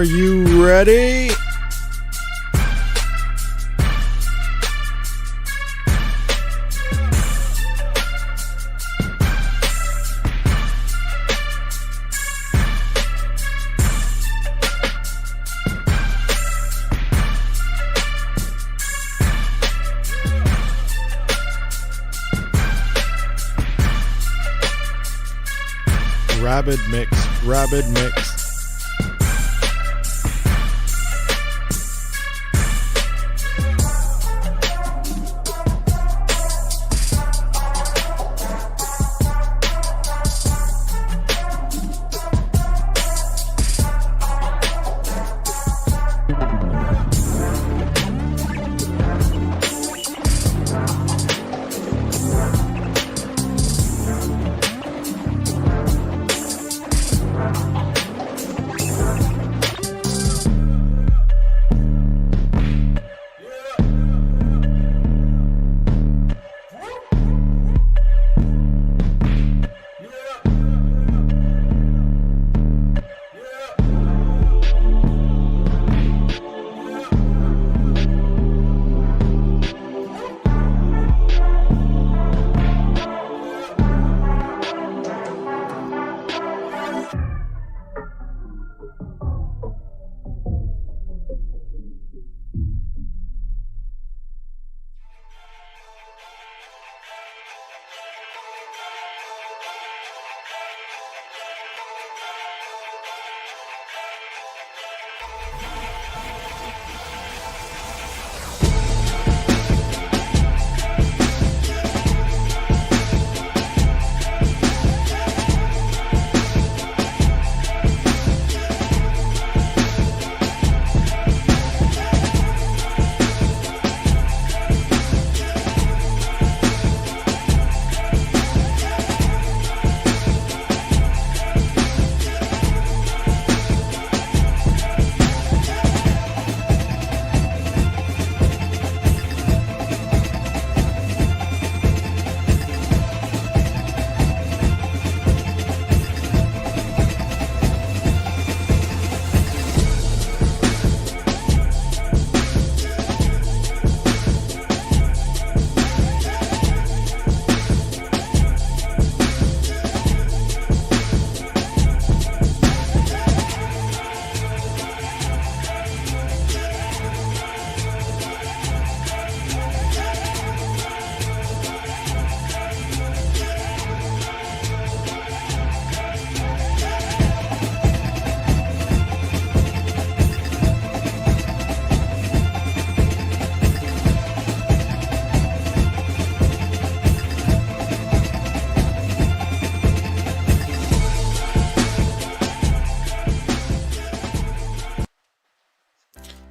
Are you ready? Rabid mix.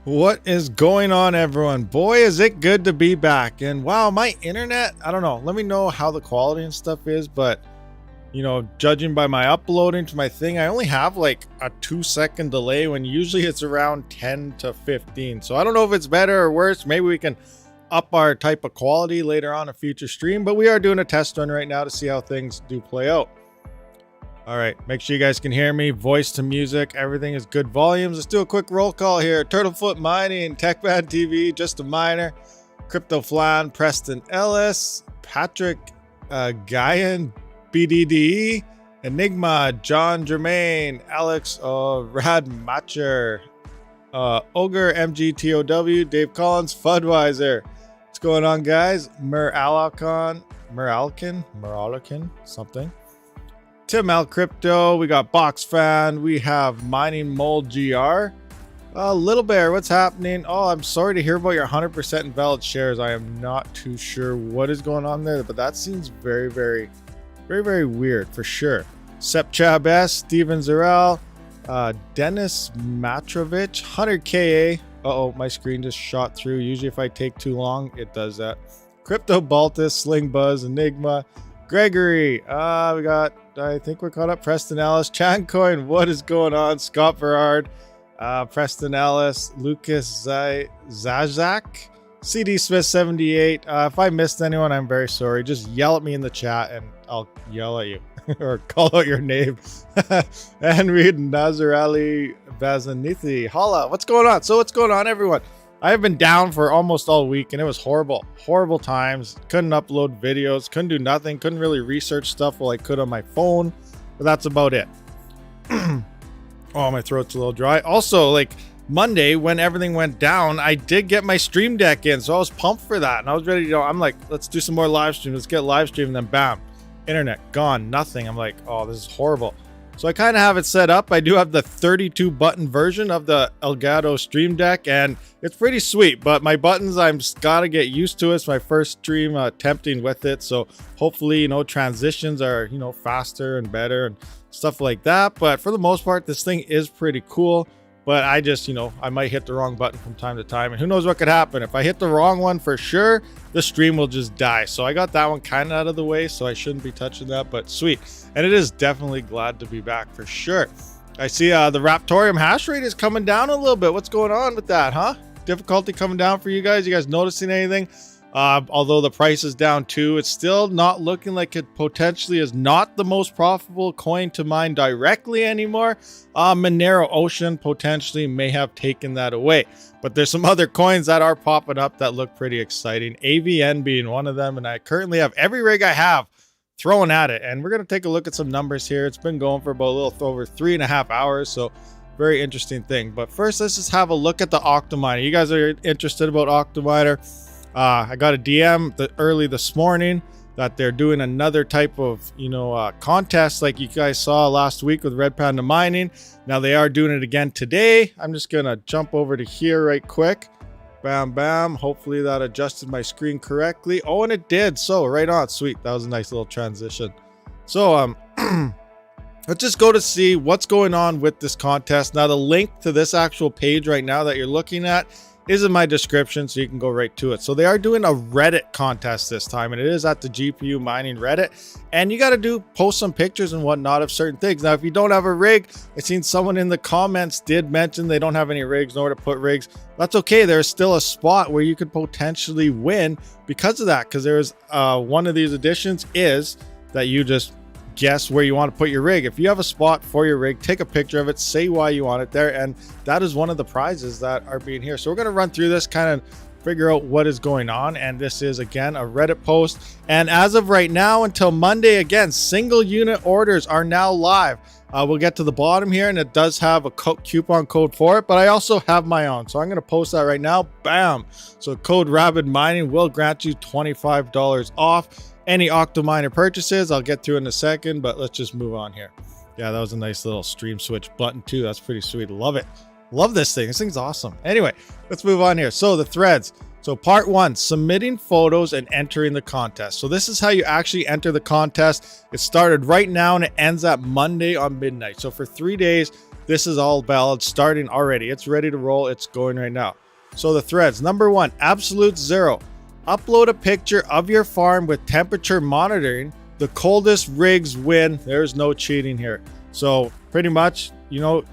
What is going on, everyone? Boy, is it good to be back. And wow, my internet, I don't know, let me know how the quality and stuff is, but you know, judging by my uploading to my thing, I only have like a 2-second delay when usually it's around 10 to 15. So I don't know if it's better or worse. Maybe we can up our type of quality later on a future stream, but we are doing a test run right now to see how things do play out. All right, make sure you guys can hear me. Voice to music, everything is good volumes. Let's do a quick roll call here. Turtlefoot Mining, TechBad TV, Just a Miner, Crypto Flan, Preston Ellis, Patrick Guyan, BDDE, Enigma, John Germain, Alex Radmacher, Ogre MGTOW, Dave Collins, Fudweiser. What's going on, guys? Meralkin, something. Tim L Crypto, we got Box Fan, we have Mining Mold GR. Little Bear, what's happening? Oh, I'm sorry to hear about your 100% invalid shares. I am not too sure what is going on there, but that seems very weird for sure. Sepchab S, Steven Zarel, Dennis Matrovich, 100Ka. Uh-oh, my screen just shot through. Usually if I take too long, it does that. Crypto Baltus, Sling Buzz, Enigma, Gregory. I think we're caught up. Preston Ellis, Chancoin, what is going on? Scott Berard, Preston Ellis, Lucas Zazak, CD Smith 78. If I missed anyone, I'm very sorry. Just yell at me in the chat and I'll yell at you or call out your name. And read Nazar Ali Bazanithi. Holla, what's going on? So what's going on, everyone? I have been down for almost all week and it was horrible times. Couldn't upload videos, couldn't do nothing, couldn't really research stuff while I could on my phone, but that's about it. Oh, my throat's a little dry. Also, like Monday when everything went down, I did get my stream deck in, so I was pumped for that and I was ready to go. I'm like, let's do some more live stream, let's get live stream, and then bam, internet gone, nothing. I'm like, oh, this is horrible. So I kind of have it set up. I do have the 32 button version of the Elgato Stream Deck and it's pretty sweet, but my buttons, I'm gotta get used to it. It's my first stream attempting with it, so hopefully, you know, transitions are, you know, faster and better and stuff like that. But for the most part, this thing is pretty cool. But I just, you know, I might hit the wrong button from time to time and who knows what could happen. If I hit the wrong one, for sure the stream will just die. So I got that one kind of out of the way, so I shouldn't be touching that, but sweet. And it is definitely glad to be back for sure. I see the raptoreum hash rate is coming down a little bit. What's going on with that, huh? Difficulty coming down for you guys? You guys noticing anything? Although the price is down too, it's still not looking like it potentially is not the most profitable coin to mine directly anymore. Monero Ocean potentially may have taken that away, but there's some other coins that are popping up that look pretty exciting. AVN being one of them, and I currently have every rig I have thrown at it, and we're going to take a look at some numbers here. It's been going for about a little over 3.5 hours, so very interesting thing. But first, let's just have a look at the OCTOMINER. You guys are interested about OCTOMINER? I got a DM early this morning that they're doing another type of, you know, contest like you guys saw last week with Red Panda Mining. Now they are doing it again today. I'm just gonna jump over to here right quick. Bam, bam. Hopefully that adjusted my screen correctly. Oh, and it did. So right on. Sweet. That was a nice little transition. So let's just go to see what's going on with this contest. Now the link to this actual page right now that you're looking at is in my description, so you can go right to it. So they are doing a Reddit contest this time, and it is at the GPU Mining Reddit, and you got to post some pictures and whatnot of certain things. Now if you don't have a rig, I seen someone in the comments did mention they don't have any rigs, nowhere to put rigs. That's okay. There's still a spot where you could potentially win because of that, because there's one of these editions is that you just guess where you want to put your rig. If you have a spot for your rig, take a picture of it, say why you want it there, and that is one of the prizes that are being here. So we're going to run through this, kind of figure out what is going on, and this is again a Reddit post. And as of right now until Monday, again, single unit orders are now live. We'll get to the bottom here, and it does have a coupon code for it, but I also have my own, so I'm going to post that right now. Bam. So code Rabid Mining will grant you $25 off any OCTOMINER purchases. I'll get to in a second, but let's just move on here. Yeah, that was a nice little stream switch button too. That's pretty sweet. Love it. Love this thing. This thing's awesome. Anyway, let's move on here. So the threads. So part 1, submitting photos and entering the contest. So this is how you actually enter the contest. It started right now and it ends at Monday on midnight. So for 3 days, this is all valid, starting already. It's ready to roll. It's going right now. So the threads. Number 1, absolute 0. Upload a picture of your farm with temperature monitoring. The coldest rigs win. There's no cheating here. So pretty much, you know,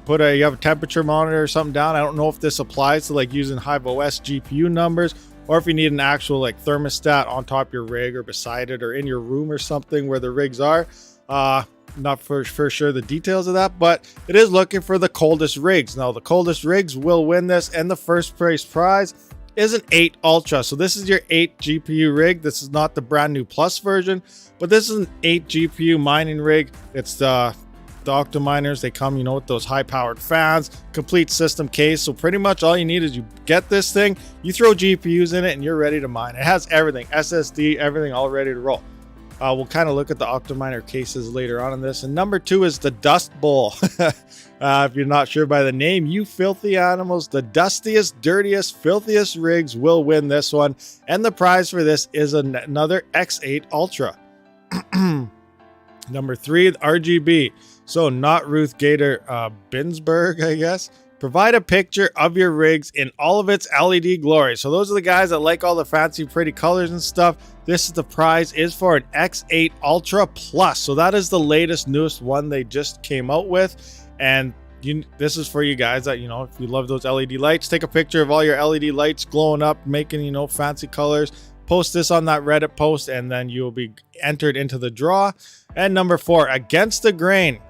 you have a temperature monitor or something down. I don't know if this applies to like using Hive OS GPU numbers, or if you need an actual like thermostat on top of your rig or beside it or in your room or something where the rigs are. Not for sure the details of that, but it is looking for the coldest rigs. Now the coldest rigs will win this, and the first prize is an 8 Ultra. So this is your 8 GPU rig. This is not the brand new Plus version, but this is an 8 GPU mining rig. It's the OCTOMINERs. They come, you know, with those high powered fans, complete system case. So pretty much all you need is you get this thing, you throw GPUs in it, and you're ready to mine. It has everything, SSD, everything all ready to roll. We'll kind of look at the OCTOMINER cases later on in this. And number 2 is the Dust Bowl. If you're not sure by the name, you filthy animals, the dustiest, dirtiest, filthiest rigs will win this one. And the prize for this is another X8 Ultra. Number 3, the RGB. So not Ruth Gator Binsberg, I guess. Provide a picture of your rigs in all of its LED glory. So those are the guys that like all the fancy, pretty colors and stuff. This is the prize is for an X8 Ultra Plus. So that is the latest, newest one they just came out with. And this is for you guys that, you know, if you love those LED lights, take a picture of all your LED lights glowing up, making, you know, fancy colors. post this on that Reddit post, and then you'll be entered into the draw. And number 4, against the grain.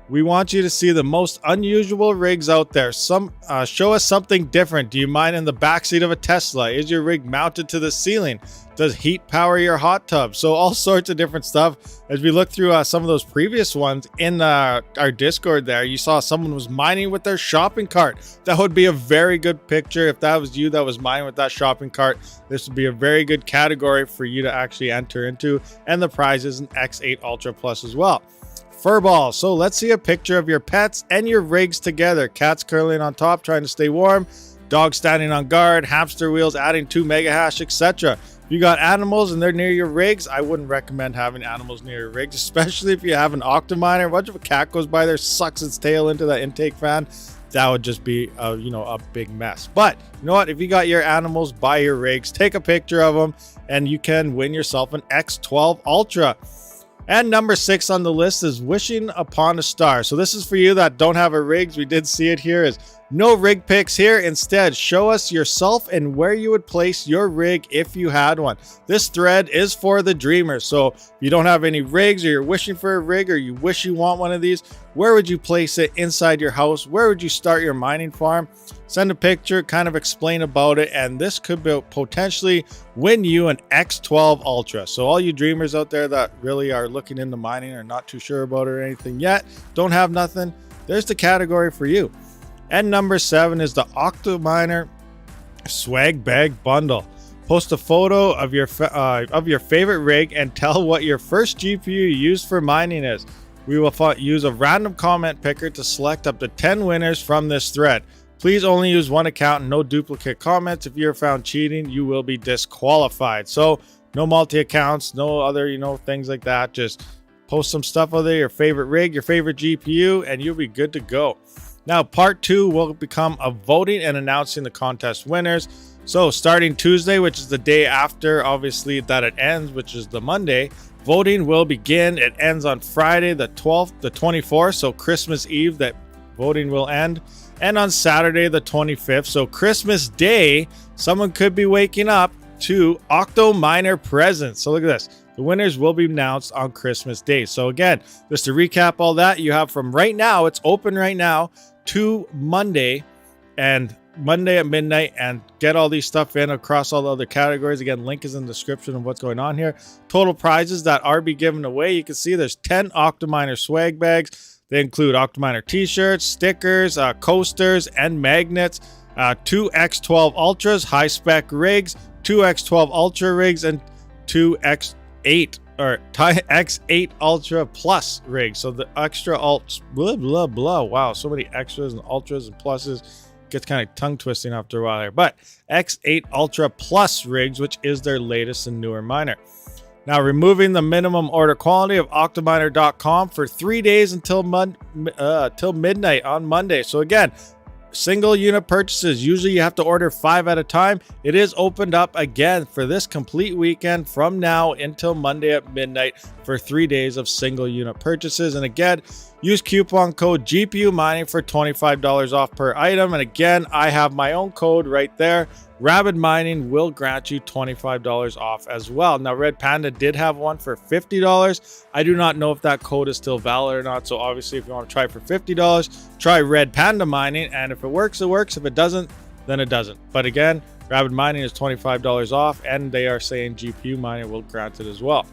We want you to see the most unusual rigs out there. Show us something different. Do you mine in the backseat of a Tesla? Is your rig mounted to the ceiling? Does heat power your hot tub? So all sorts of different stuff. As we look through some of those previous ones in our Discord there, you saw someone was mining with their shopping cart. That would be a very good picture. If that was you that was mining with that shopping cart, this would be a very good category for you to actually enter into. And the prize is an X8 Ultra Plus as well. Furball. So let's see a picture of your pets and your rigs together. Cats curling on top, trying to stay warm. Dog standing on guard. Hamster wheels adding 2 mega hash, etc. If you got animals and they're near your rigs, I wouldn't recommend having animals near your rigs, especially if you have an OCTOMINER. What if a cat goes by there, sucks its tail into that intake fan? That would just be a big mess. But you know what? If you got your animals by your rigs, take a picture of them and you can win yourself an X12 Ultra. And number 6 on the list is wishing upon a star. So this is for you that don't have a rigs. We did see it here. Is no rig pics here. Instead, show us yourself and where you would place your rig if you had one. This thread is for the dreamers. So if you don't have any rigs, or you're wishing for a rig, or you wish you want one of these, where would you place it inside your house? Where would you start your mining farm? Send a picture, kind of explain about it, and this could potentially win you an X12 Ultra. So all you dreamers out there that really are looking into mining or not too sure about it or anything yet, don't have nothing, there's the category for you. And number 7 is the OCTOMINER Swag Bag Bundle. Post a photo of your favorite rig and tell what your first GPU you used for mining is. We will use a random comment picker to select up to 10 winners from this thread. Please only use one account and no duplicate comments. If you're found cheating, you will be disqualified. So no multi-accounts, no other, things like that. Just post some stuff out there, your favorite rig, your favorite GPU, and you'll be good to go. Now, part 2 will become a voting and announcing the contest winners. So starting Tuesday, which is the day after, obviously, that it ends, which is the Monday, voting will begin. It ends on Friday, the 24th, so Christmas Eve, that voting will end. And on Saturday, the 25th, so Christmas Day, someone could be waking up to OCTOMINER presents. So look at this. The winners will be announced on Christmas Day. So again, just to recap all that, you have from right now, it's open right now, to Monday at midnight, and get all these stuff in across all the other categories. Again, link is in the description of what's going on here. Total prizes that are be given away. You can see there's 10 OCTOMINER swag bags. They include OCTOMINER t-shirts, stickers, coasters, and magnets, 2 X12 Ultras, high spec rigs, 2 X12 Ultra rigs, and 2 X8 Ultra Plus rigs. So the extra alts, blah, blah, blah. Wow, so many extras and ultras and pluses. Gets kind of tongue twisting after a while here. But X8 Ultra Plus rigs, which is their latest and newer miner. Now, removing the minimum order quality of OCTOMINER.com for 3 days until midnight on Monday. So again, single unit purchases, usually you have to order 5 at a time. It is opened up again for this complete weekend from now until Monday at midnight for 3 days of single unit purchases. And again, use coupon code GPU Mining for $25 off per item. And again, I have my own code right there. Rabid Mining will grant you $25 off as well. Now, Red Panda did have one for $50. I do not know if that code is still valid or not. So obviously, if you want to try for $50, try Red Panda Mining. And if it works, it works. If it doesn't, then it doesn't. But again, Rabid Mining is $25 off, and they are saying GPU Mining will grant it as well.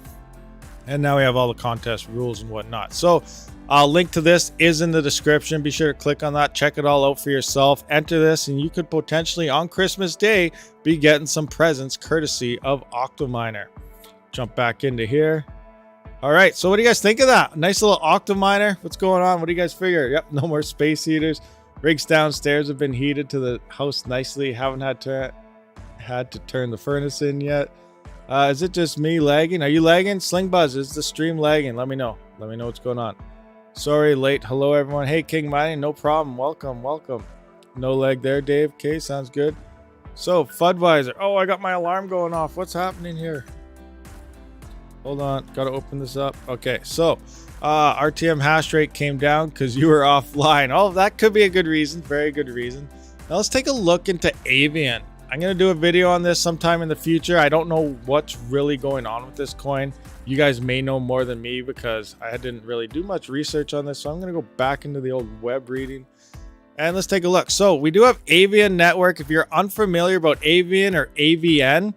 And now we have all the contest rules and whatnot. So link to this is in the description. Be sure to click on that. Check it all out for yourself. Enter this, and you could potentially on Christmas Day be getting some presents courtesy of OCTOMINER. Jump back into here. All right. So what do you guys think of that? Nice little OCTOMINER. What's going on? What do you guys figure? Yep. No more space heaters. Rigs downstairs have been heated to the house nicely. Haven't had to turn the furnace in yet. Is it just me lagging? Are you lagging? Sling Buzz, is the stream lagging? Let me know. Let me know what's going on. Sorry, late. Hello, everyone. Hey, King Mining. No problem. Welcome. Welcome. No lag there, Dave. Okay, sounds good. So, Fudweiser. Oh, I got my alarm going off. What's happening here? Hold on. Got to open this up. Okay, so RTM hash rate came down because you were offline. Oh, that could be a good reason. Very good reason. Now, let's take a look into Avian. I'm going to do a video on this sometime in the future. I don't know what's really going on with this coin. You guys may know more than me because I didn't really do much research on this. So I'm going to go back into the old web reading and let's take a look. So we do have Avian Network. If you're unfamiliar about Avian or AVN,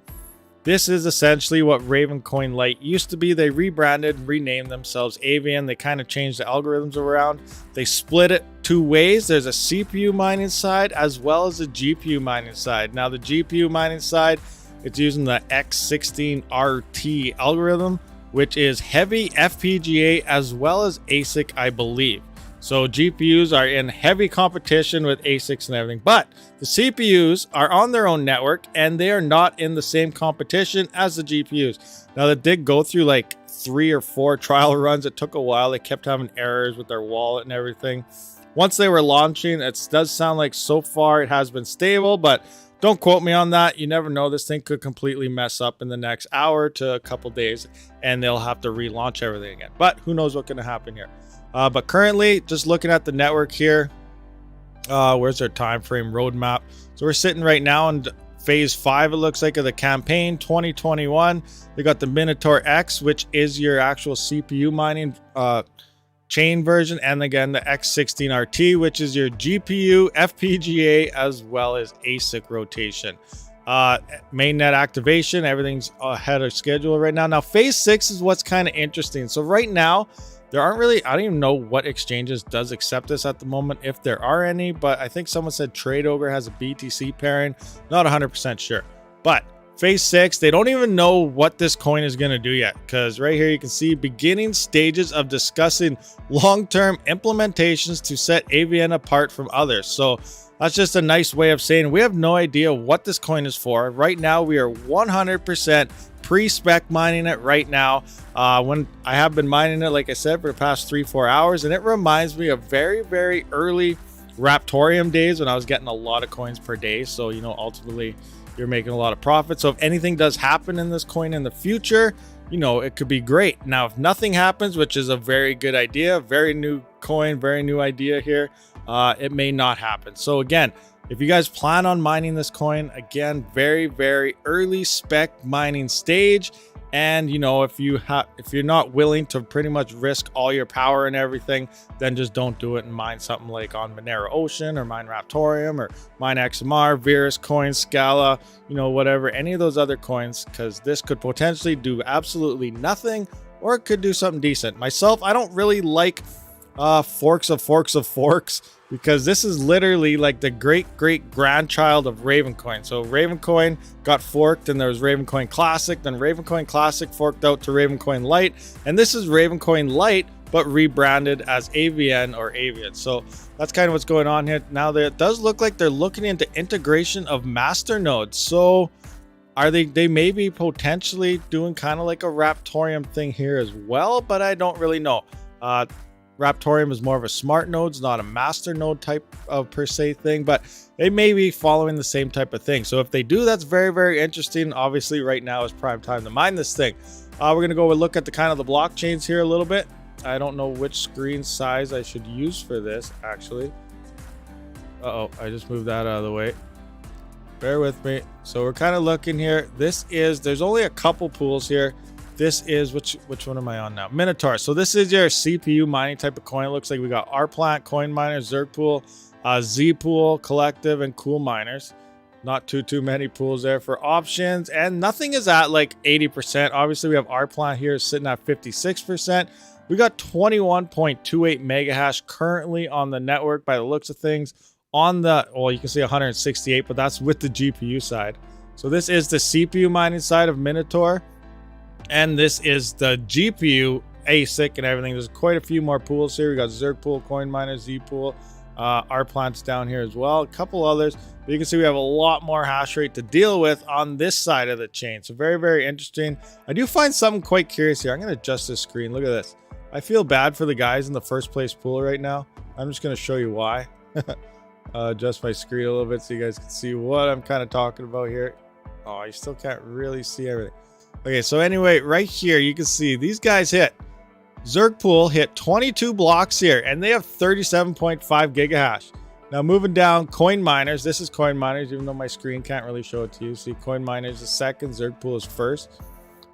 this is essentially what Ravencoin Lite used to be. They rebranded, renamed themselves Avian. They kind of changed the algorithms around. They split it two ways. There's a CPU mining side as well as a GPU mining side. Now the GPU mining side, it's using the X16RT algorithm, which is heavy FPGA as well as ASIC, I believe. So GPUs are in heavy competition with ASICs and everything, but the CPUs are on their own network and they are not in the same competition as the GPUs. Now that did go through like 3 or 4 trial runs. It took a while. They kept having errors with their wallet and everything. Once they were launching, it does sound like so far it has been stable, but don't quote me on that. You never know. This thing could completely mess up in the next hour to a couple days and they'll have to relaunch everything again. But who knows what's going to happen here. But currently, just looking at the network here, where's our time frame roadmap? So we're sitting right now in phase 5, it looks like, of the campaign 2021. They got the Minotaur X, which is your actual CPU mining chain version, and again the X16RT, which is your GPU FPGA as well as ASIC rotation. Mainnet activation, everything's ahead of schedule right now. Now phase 6 is what's kind of interesting. So right now there aren't really, I don't even know what exchanges does accept this at the moment, if there are any, but I think someone said TradeOver has a BTC pairing. Not 100% sure. But phase 6, they don't even know what this coin is going to do yet, because right here you can see beginning stages of discussing long-term implementations to set AVN apart from others. So that's just a nice way of saying we have no idea what this coin is for. Right now we are 100% pre-spec mining it right now. When I have been mining it, like I said, for the past 3-4 hours, and it reminds me of very early Raptoreum days when I was getting a lot of coins per day. So, you know, ultimately you're making a lot of profit. So if anything does happen in this coin in the future, you know, it could be great. Now, if nothing happens, which is a very good idea, very new coin, very new idea here, it may not happen. So again, if you guys plan on mining this coin, again, very early spec mining stage. And you know, if you're not willing to pretty much risk all your power and everything, then just don't do it and mine something like on Monero Ocean or mine Raptoreum or mine XMR, Virus Coin, Scala, you know, whatever, any of those other coins, because this could potentially do absolutely nothing or it could do something decent. Myself, I don't really like forks of forks, because this is literally like the great grandchild of Ravencoin. So Ravencoin got forked and there was Ravencoin Classic, then Ravencoin Classic forked out to Ravencoin Lite, and this is Ravencoin Lite but rebranded as AVN or Avian. So that's kind of what's going on here. Now it does look like they're looking into integration of master nodes. So are they may be potentially doing kind of like a Raptoreum thing here as well, but I don't really know. Raptoreum is more of a smart nodes, not a master node type of per se thing, but they may be following the same type of thing. So if they do, that's very interesting. Obviously right now is prime time to mine this thing. We're going to go and look at the kind of the blockchains here a little bit. I don't know which screen size I should use for this actually. I just moved that out of the way. Bear with me. So we're kind of looking here. There's only a couple pools here. This is, which one am I on now? Minotaur. So this is your CPU mining type of coin. It looks like we got Rplant, Coin Miners, Zergpool, Zpool, Collective, and Cool Miners. Not too many pools there for options, and nothing is at like 80%. Obviously, we have Rplant here sitting at 56%. We got 21.28 mega hash currently on the network by the looks of things. On the, well, you can see 168, but that's with the GPU side. So this is the CPU mining side of Minotaur. And this is the GPU ASIC and everything. There's quite a few more pools here. We got Zergpool, Coin Miners, Zpool, Rplant's down here as well. A couple others. But you can see we have a lot more hash rate to deal with on this side of the chain. So very interesting. I do find something quite curious here. I'm going to adjust this screen. Look at this. I feel bad for the guys in the first place pool right now. I'm just going to show you why. Adjust my screen a little bit so you guys can see what I'm kind of talking about here. Oh, you still can't really see everything. Okay, so anyway, right here, you can see these guys hit. Zergpool hit 22 blocks here, and they have 37.5 gigahash. Now moving down, Coin Miners. This is Coin Miners, even though my screen can't really show it to you. See, Coin Miners is second, Zerg Pool is first.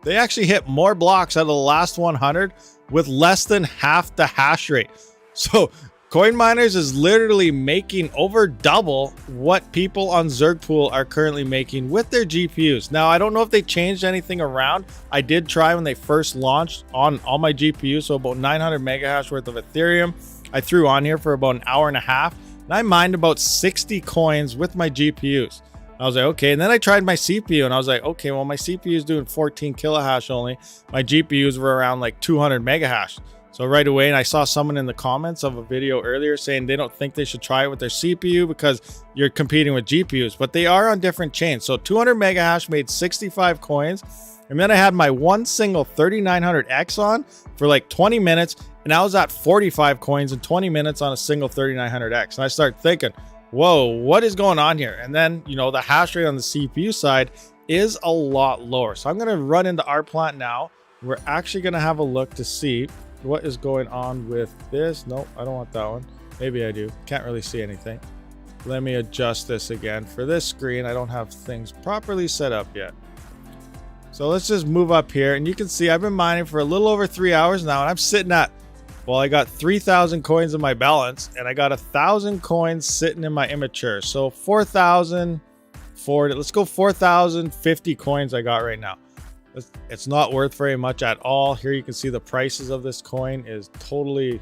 They actually hit more blocks out of the last 100 with less than half the hash rate. So Coin Miners is literally making over double what people on Zerg Pool are currently making with their GPUs. Now, I don't know if they changed anything around. I did try when they first launched on all my GPUs, so about 900 mega hash worth of Ethereum. I threw on here for about an hour and a half. And I mined about 60 coins with my GPUs. I was like, okay. And then I tried my CPU and I was like, okay, well, my CPU is doing 14 kilohash only. My GPUs were around like 200 mega hash. So right away, and I saw someone in the comments of a video earlier saying they don't think they should try it with their CPU because you're competing with GPUs, but they are on different chains. So 200 mega hash made 65 coins. And then I had my one single 3900X on for like 20 minutes. And I was at 45 coins in 20 minutes on a single 3900X. And I started thinking, whoa, what is going on here? And then, you know, the hash rate on the CPU side is a lot lower. So I'm going to run into our plant now. We're actually going to have a look to see what is going on with this. Nope, I don't want that one. Maybe I do. Can't really see anything. Let me adjust this again. For this screen, I don't have things properly set up yet. So let's just move up here. And you can see I've been mining for a little over 3 hours now. And I'm sitting at, well, I got 3,000 coins in my balance. And I got 1,000 coins sitting in my immature. So 4,040. Let's go 4,050 coins I got right now. It's not worth very much at all. Here you can see the prices of this coin is totally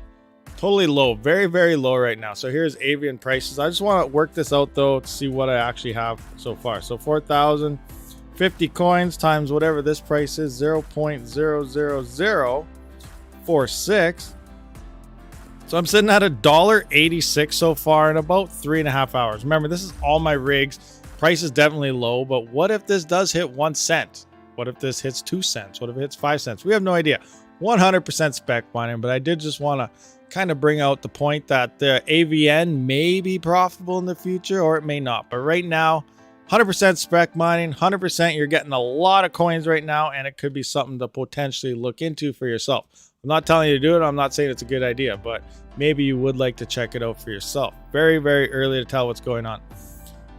low. Very, very low right now. So here's avian prices. I just want to work this out though to see what I actually have so far. So 4,050 coins times whatever this price is, 0.00046. So I'm sitting at $1.86 so far in about 3.5 hours. Remember, this is all my rigs. Price is definitely low, but what if this does hit 1 cent? What if this hits 2 cents? What if it hits 5 cents? We have no idea. 100% spec mining, but I did just want to kind of bring out the point that the AVN may be profitable in the future or it may not. But right now, 100% spec mining, 100%, you're getting a lot of coins right now, and it could be something to potentially look into for yourself. I'm not telling you to do it. I'm not saying it's a good idea, but maybe you would like to check it out for yourself. Very, very early to tell what's going on.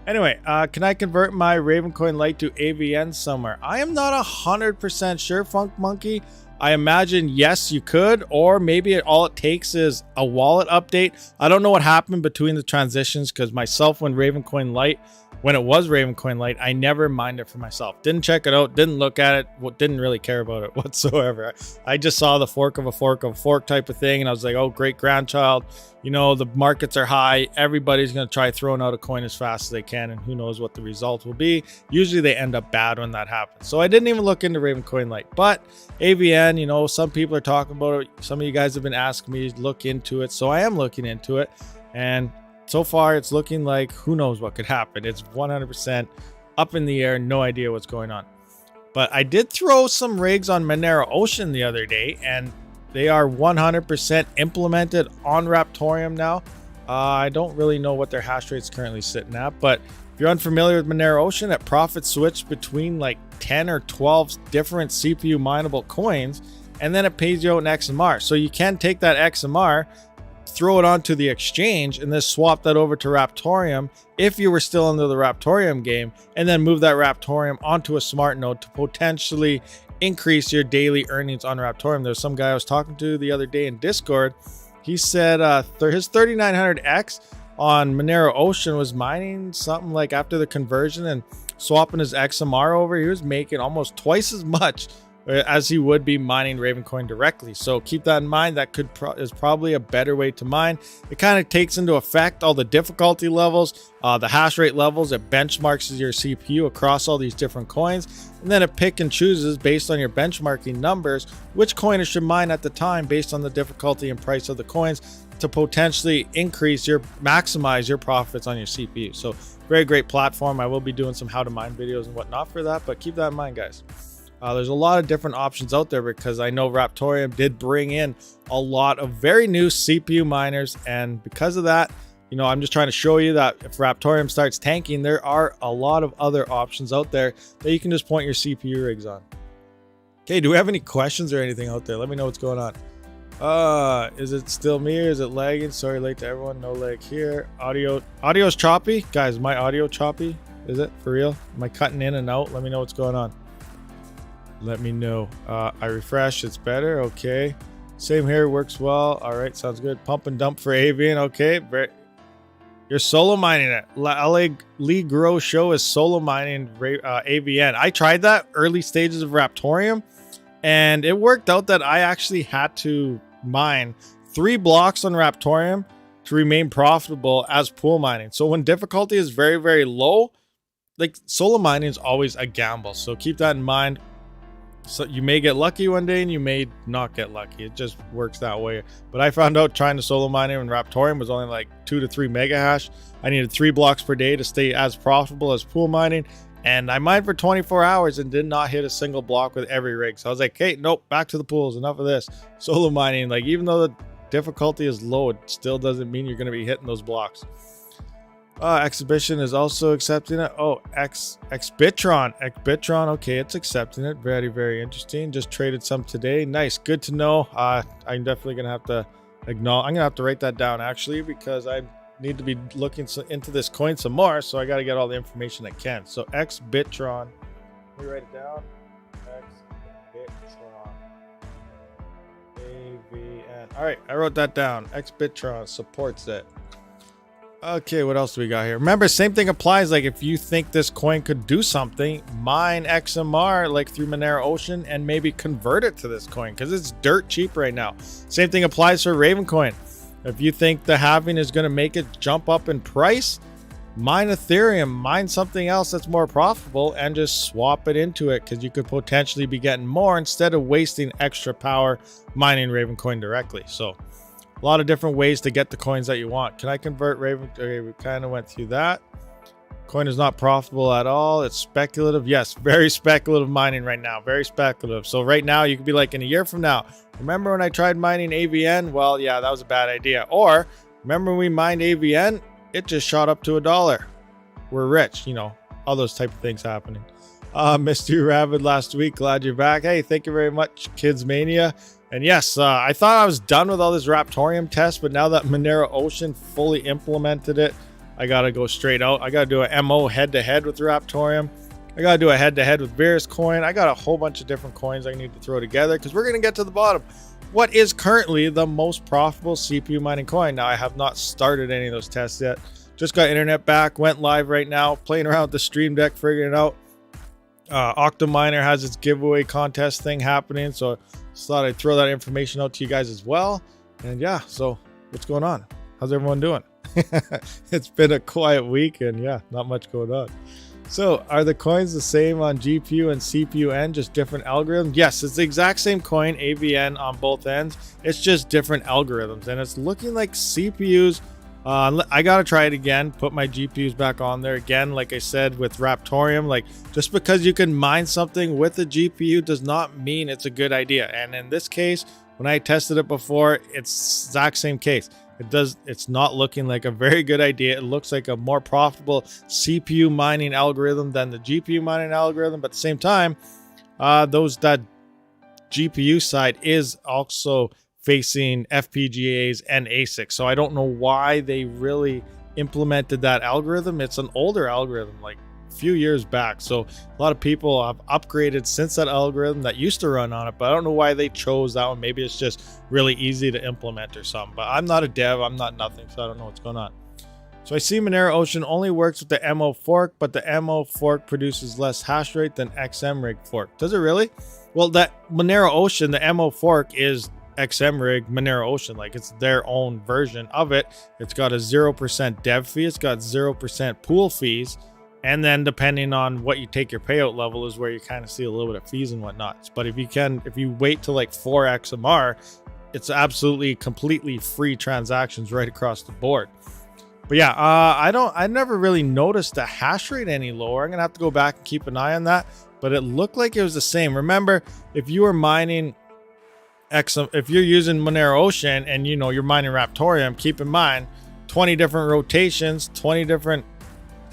Anyway, can I convert my Ravencoin Lite to AVN somewhere? I am not 100% sure, Funk Monkey. I imagine, yes, you could, or maybe all it takes is a wallet update. I don't know what happened between the transitions because myself, when Ravencoin Lite, when it was Ravencoin Lite, I never mined it for myself. Didn't check it out, didn't look at it, didn't really care about it whatsoever. I just saw the fork of a fork of a fork type of thing, and I was like, oh, great grandchild. You know, the markets are high. Everybody's going to try throwing out a coin as fast as they can, and who knows what the result will be. Usually they end up bad when that happens. So I didn't even look into Ravencoin Lite. But AVN, you know, some people are talking about it. Some of you guys have been asking me to look into it. So I am looking into it. And so far, it's looking like who knows what could happen. It's 100% up in the air. No idea what's going on. But I did throw some rigs on Monero Ocean the other day, and they are 100% implemented on Raptoreum now. I don't really know what their hash rate's currently sitting at, but if you're unfamiliar with Monero Ocean, it profit switch between like 10 or 12 different CPU mineable coins, and then it pays you out in XMR. So you can take that XMR, throw it onto the exchange, and then swap that over to Raptoreum if you were still into the Raptoreum game, and then move that Raptoreum onto a smart node to potentially increase your daily earnings on Raptoreum. There's some guy I was talking to the other day in Discord. He said his 3900X on Monero Ocean was mining something like after the conversion and swapping his XMR over, he was making almost twice as much as he would be mining Ravencoin directly. So keep that in mind. That is probably a better way to mine. It kind of takes into effect all the difficulty levels, the hash rate levels. It benchmarks your CPU across all these different coins, and then it pick and chooses based on your benchmarking numbers which coin it should mine at the time based on the difficulty and price of the coins to potentially maximize your profits on your CPU. So very great platform. I will be doing some how to mine videos and whatnot for that, but keep that in mind, guys. There's a lot of different options out there because I know Raptoreum did bring in a lot of very new CPU miners, and because of that, you know, I'm just trying to show you that if Raptoreum starts tanking, there are a lot of other options out there that you can just point your CPU rigs on. Okay, do we have any questions or anything out there? Let me know what's going on. Is it still me or is it lagging? Sorry, late to everyone. No lag here. Audio's choppy. Guys, my audio choppy? Is it for real? Am I cutting in and out? Let me know what's going on. Let me know. I refresh. It's better. Okay. Same here. Works well. All right. Sounds good. Pump and dump for avian. Okay. You're solo mining it. LA Lee Grow Show is solo mining AVN. I tried that early stages of Raptorium, and it worked out that I actually had to mine 3 blocks on Raptorium to remain profitable as pool mining. So when difficulty is very, very low, like solo mining is always a gamble. So keep that in mind. So you may get lucky one day and you may not get lucky. It just works that way. But I found out trying to solo mine in Raptorium was only like 2 to 3 mega hash. I needed 3 blocks per day to stay as profitable as pool mining. And I mined for 24 hours and did not hit a single block with every rig. So I was like, hey, nope, back to the pools. Enough of this. Solo mining, like even though the difficulty is low, it still doesn't mean you're going to be hitting those blocks. Exhibition is also accepting it. Oh, Xbitron. Okay, it's accepting it. Very, very interesting. Just traded some today. Nice. Good to know. I'm definitely going to have to acknowledge. I'm going to have to write that down actually, because I need to be looking into this coin some more. So I got to get all the information I can. So Xbitron. Let me write it down. Xbitron. AVN. All right, I wrote that down. Xbitron supports it. Okay, what else do we got here? Remember, same thing applies. Like if you think this coin could do something, mine XMR like through Monero Ocean and maybe convert it to this coin because it's dirt cheap right now. Same thing applies for Ravencoin. If you think the halving is going to make it jump up in price, mine Ethereum, mine something else that's more profitable and just swap it into it because you could potentially be getting more instead of wasting extra power mining Ravencoin directly. So a lot of different ways to get the coins that you want. Can I convert Raven? Okay, we kind of went through that. Coin is not profitable at all. It's speculative. Yes, very speculative mining right now. Very speculative. So right now you could be like in a year from now, remember when I tried mining AVN? Well, yeah, that was a bad idea. Or remember when we mined AVN? It just shot up to $1. We're rich, you know, all those type of things happening. Missed you, Rabid, last week. Glad you're back. Hey, thank you very much, Kids Mania. And yes, I thought I was done with all this Raptorium test, but now that Monero Ocean fully implemented it, I got to go straight out. I got to do a MO head-to-head with Raptorium. I got to do a head-to-head with Virus Coin. I got a whole bunch of different coins I need to throw together because we're going to get to the bottom. What is currently the most profitable CPU mining coin? Now, I have not started any of those tests yet. Just got internet back, went live right now, playing around with the Stream Deck, figuring it out. OCTOMINER has its giveaway contest thing happening, so just thought I'd throw that information out to you guys as well. And yeah, so what's going on? How's everyone doing? It's been a quiet week and yeah, not much going on. So are the coins the same on GPU and CPU end, just different algorithms? Yes, it's the exact same coin, AVN, on both ends. It's just different algorithms and it's looking like CPUs. I gotta try it again, put my GPUs back on there again. Like I said with Raptorium, like just because you can mine something with a GPU does not mean it's a good idea. And in this case, when I tested it before, it's the exact same case. It's not looking like a very good idea. It looks like a more profitable CPU mining algorithm than the GPU mining algorithm. But at the same time, that GPU side is also facing FPGAs and ASICs. So I don't know why they really implemented that algorithm. It's an older algorithm, like a few years back. So a lot of people have upgraded since that algorithm that used to run on it, but I don't know why they chose that one. Maybe it's just really easy to implement or something, but I'm not a dev. I'm not nothing. So I don't know what's going on. So I see Monero Ocean only works with the MO fork, but the MO fork produces less hash rate than XMRig fork. Does it really? Well, that Monero Ocean, the MO fork is XMRig Monero Ocean, like it's their own version of it. It's got a 0% dev fee, it's got 0% pool fees, and then depending on what you take your payout level is where you kind of see a little bit of fees and whatnot. But if you wait to like 4 XMR, it's absolutely completely free transactions right across the board. But yeah, I never really noticed the hash rate any lower. I'm gonna have to go back and keep an eye on that, but it looked like it was the same. Remember, if you were mining if you're using Monero Ocean and you know you're mining Raptorium, keep in mind 20 different rotations, 20 different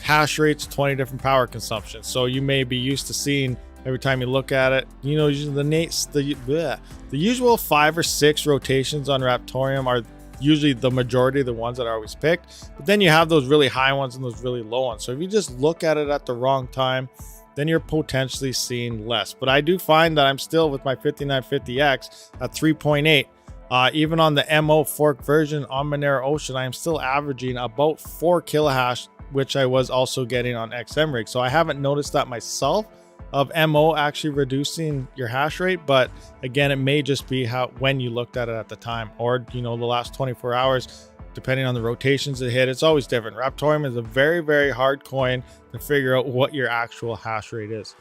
hash rates, 20 different power consumptions. So you may be used to seeing every time you look at it. You know, the usual 5 or 6 rotations on Raptoreum are usually the majority of the ones that are always picked, but then you have those really high ones and those really low ones. So if you just look at it at the wrong time, then you're potentially seeing less. But I do find that I'm still with my 5950X at 3.8. Even on the MO fork version on Monero Ocean, I am still averaging about 4 kilohash, which I was also getting on XM rig. So I haven't noticed that myself of MO actually reducing your hash rate, but again, it may just be when you looked at it at the time, or you know, the last 24 hours, depending on the rotations it hit. It's always different. Raptoreum is a very, very hard coin to figure out what your actual hash rate is.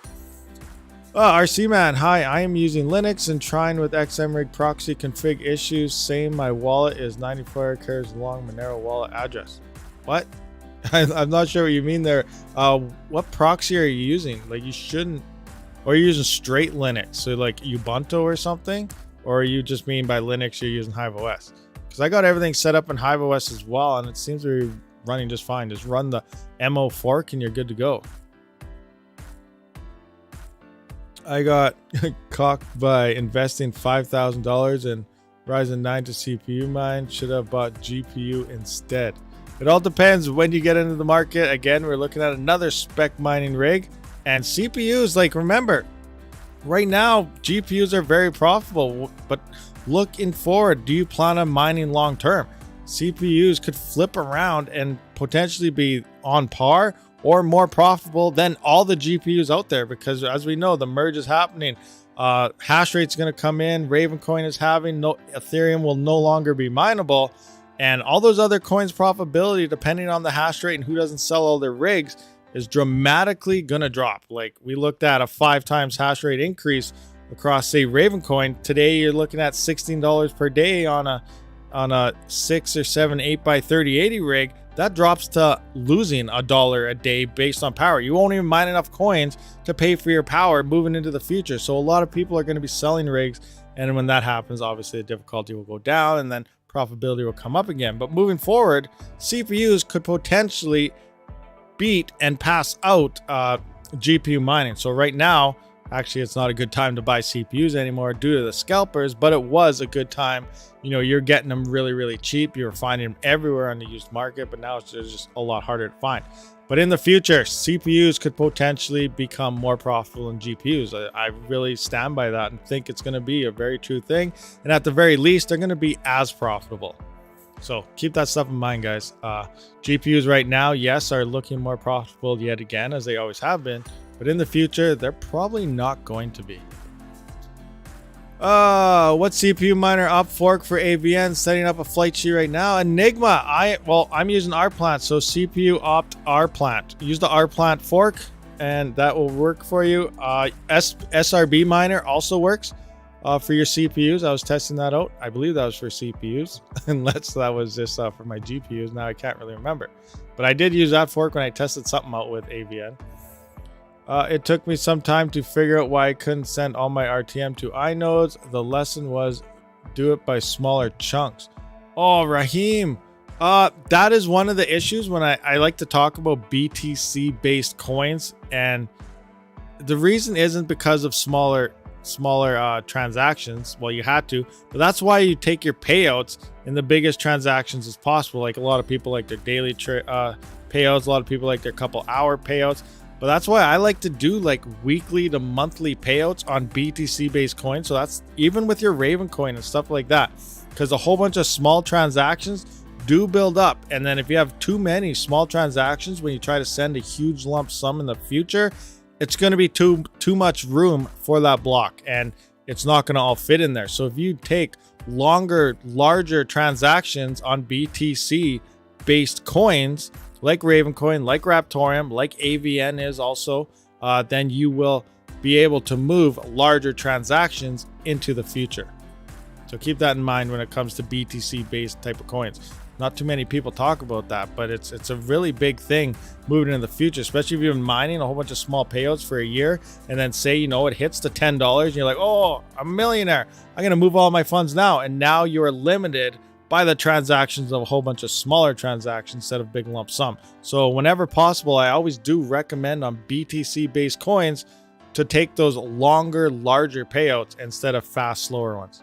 RC man, hi, I am using Linux and trying with XMRig proxy config issues. Same, my wallet is 94 characters long, Monero wallet address. What? I'm not sure what you mean there. What proxy are you using? Like, you shouldn't, or you're using straight Linux, so like Ubuntu or something, or you just mean by Linux you're using HiveOS? Because I got everything set up in HiveOS as well, and it seems to be running just fine. Just run the MO fork and you're good to go. I got cocked by investing $5,000 in Ryzen 9 to CPU mine. Should have bought GPU instead. It all depends when you get into the market. Again, we're looking at another spec mining rig, and CPUs, like, remember, right now GPUs are very profitable, but looking forward, do you plan on mining long term? CPUs could flip around and potentially be on par or more profitable than all the GPUs out there, because as we know, the merge is happening. Hash rate's going to come in. Ravencoin is having Ethereum will no longer be mineable, and all those other coins' profitability, depending on the hash rate and who doesn't sell all their rigs, is dramatically going to drop. Like, we looked at a 5 times hash rate increase across, say, Ravencoin. Today, you're looking at $16 per day on a 6 or 7 8x3080 rig. That drops to losing $1 a day based on power. You won't even mine enough coins to pay for your power moving into the future. So a lot of people are going to be selling rigs, and when that happens, obviously the difficulty will go down and then profitability will come up again. But moving forward, CPUs could potentially beat and pass out GPU mining. So right now, actually, it's not a good time to buy CPUs anymore due to the scalpers, but it was a good time. You know, you're getting them really, really cheap. You're finding them everywhere on the used market, but now it's just a lot harder to find. But in the future, CPUs could potentially become more profitable than GPUs. I really stand by that and think it's going to be a very true thing. And at the very least, they're going to be as profitable. So keep that stuff in mind, guys. GPUs right now, yes, are looking more profitable yet again, as they always have been. But in the future, they're probably not going to be. What CPU miner up fork for AVN? Setting up a flight sheet right now. Enigma. I'm using RPlant, so CPU opt RPlant. Use the RPlant fork, and that will work for you. SRB miner also works for your CPUs. I was testing that out. I believe that was for CPUs, unless that was just for my GPUs. Now I can't really remember, but I did use that fork when I tested something out with AVN. It took me some time to figure out why I couldn't send all my RTM to inodes. The lesson was do it by smaller chunks. Oh, Raheem. That is one of the issues when I like to talk about BTC based coins. And the reason isn't because of smaller transactions. Well, you had to, but that's why you take your payouts in the biggest transactions as possible. Like, a lot of people like their daily payouts. A lot of people like their couple hour payouts. But that's why I like to do like weekly to monthly payouts on BTC based coins. So that's even with your Ravencoin and stuff like that, because a whole bunch of small transactions do build up. And then if you have too many small transactions, when you try to send a huge lump sum in the future, it's going to be too much room for that block, and it's not going to all fit in there. So if you take larger transactions on BTC based coins, like Ravencoin, like Raptoreum, like AVN is also, then you will be able to move larger transactions into the future. So keep that in mind when it comes to BTC-based type of coins. Not too many people talk about that, but it's a really big thing moving in the future, especially if you've been mining a whole bunch of small payouts for a year, and then say, you know, it hits to $10, and you're like, oh, I'm a millionaire. I'm going to move all my funds now. And now you're limited by the transactions of a whole bunch of smaller transactions instead of big lump sum. So whenever possible, I always do recommend on BTC based coins, to take those longer, larger payouts instead of fast, slower ones.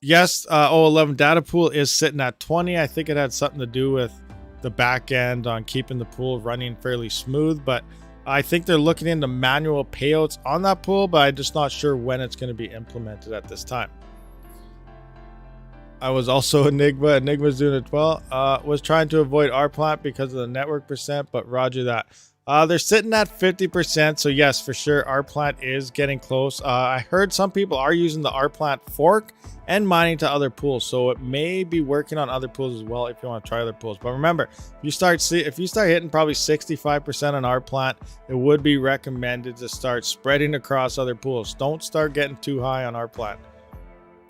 Yes, 011 data pool is sitting at 20. I think it had something to do with the back end on keeping the pool running fairly smooth, but I think they're looking into manual payouts on that pool, but I'm just not sure when it's going to be implemented at this time. I was also Enigma. Enigma's doing it well. Was trying to avoid our plant because of the network percent, but roger that. They're sitting at 50%, so yes, for sure, our plant is getting close. I heard some people are using the our plant fork and mining to other pools, so it may be working on other pools as well if you want to try other pools. But remember, if you start hitting probably 65% on our plant, it would be recommended to start spreading across other pools. Don't start getting too high on our plant.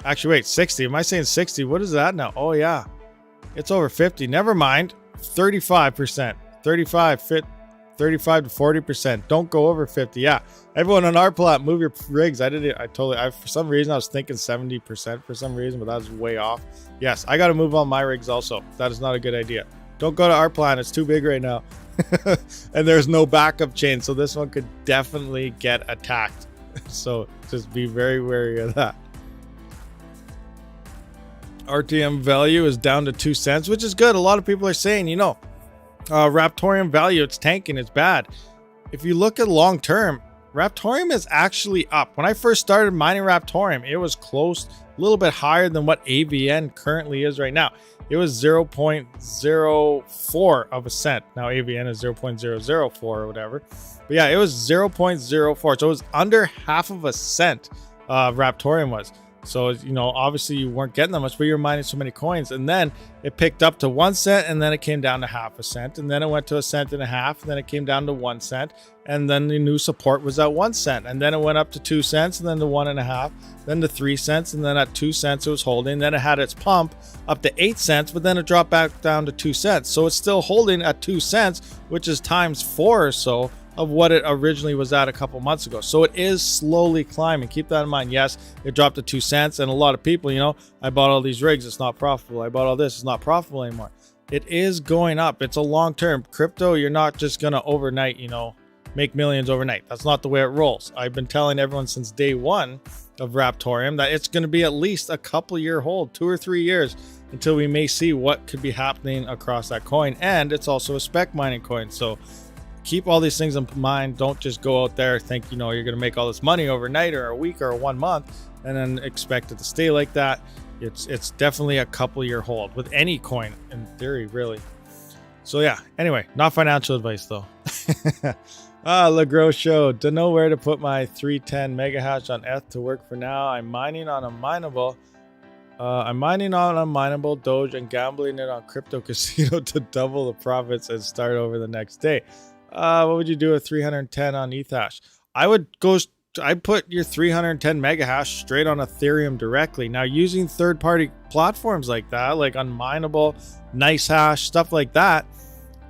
Actually, wait, 60. Am I saying 60? What is that now? Oh yeah, it's over 50. Never mind. 35%. 35 to 40%. Don't go over 50. Yeah, everyone on our plant, move your rigs. For some reason I was thinking 70% for some reason, but that was way off. Yes, I got to move all my rigs also. That is not a good idea. Don't go to our plant. It's too big right now. And there's no backup chain, so this one could definitely get attacked. So just be very wary of that. RTM value is down to 2 cents, which is good. A lot of people are saying, raptoreum value, it's tanking, it's bad. If you look at long term, raptoreum is actually up. When I first started mining raptoreum, it was close, a little bit higher than what AVN currently is right now. It was 0.04 of a cent. Now AVN is 0.004 or whatever. But yeah, it was 0.04. So it was under half of a cent, raptoreum was. So, obviously you weren't getting that much, but you're mining so many coins. And then it picked up to 1 cent, and then it came down to half a cent. And then it went to 1.5 cents, and then it came down to 1 cent. And then the new support was at 1 cent. And then it went up to 2 cents, and then to 1.5, then to 3 cents. And then at 2 cents, it was holding. Then it had its pump up to 8 cents, but then it dropped back down to 2 cents. So it's still holding at 2 cents, which is times 4 or so of what it originally was at a couple months ago. So it is slowly climbing. Keep that in mind. Yes, it dropped to 2 cents, and a lot of people, I bought all these rigs, it's not profitable. I bought all this, it's not profitable anymore. It is going up. It's a long-term crypto. You're not just gonna overnight, make millions overnight. That's not the way it rolls. I've been telling everyone since day one of raptoreum that it's gonna be at least a couple year hold, 2 or 3 years, until we may see what could be happening across that coin. And it's also a spec mining coin. So keep all these things in mind. Don't just go out there think you're going to make all this money overnight or a week or 1 month and then expect it to stay like that. It's definitely a couple year hold with any coin in theory, really. So yeah, anyway, not financial advice though. LeGros show, don't know where to put my 310 mega hash on ETH to work for now. I'm mining on a mineable Doge and gambling it on crypto casino to double the profits and start over the next day. What would you do with 310 on ETH hash? I'd put your 310 mega hash straight on Ethereum directly. Now, using third-party platforms like that, like Unmineable, Nice Hash, stuff like that,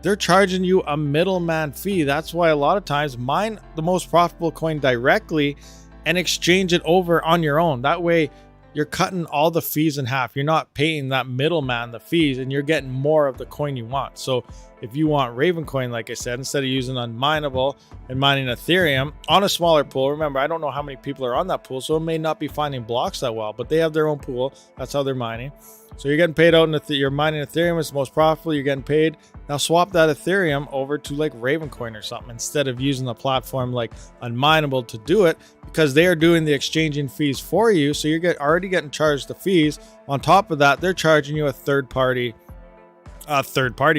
they're charging you a middleman fee. That's why a lot of times mine the most profitable coin directly and exchange it over on your own. That way, you're cutting all the fees in half. You're not paying that middleman the fees, and you're getting more of the coin you want. So if you want Raven coin, like I said, instead of using Unmineable and mining Ethereum on a smaller pool, remember, I don't know how many people are on that pool, so it may not be finding blocks that well, but they have their own pool. That's how they're mining. So you're getting paid out in you're mining Ethereum. It's the most profitable. You're getting paid. Now swap that Ethereum over to like Raven coin or something instead of using a platform like Unmineable to do it, because they are doing the exchanging fees for you. So you're already getting charged the fees. On top of that, they're charging you a third party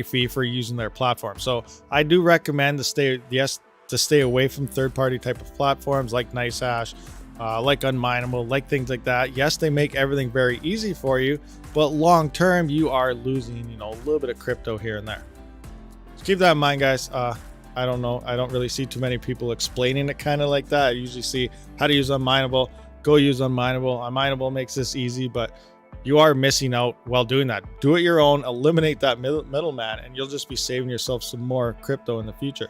fee for using their platform. So I do recommend to stay away from third party type of platforms like NiceHash, like Unmineable, like things like that. Yes, they make everything very easy for you, but long term you are losing, a little bit of crypto here and there. So keep that in mind, guys. I don't know. I don't really see too many people explaining it kind of like that. I usually see how to use Unmineable. Go use Unmineable. Unmineable makes this easy, but you are missing out while doing that. Do it your own. Eliminate that middleman, and you'll just be saving yourself some more crypto in the future.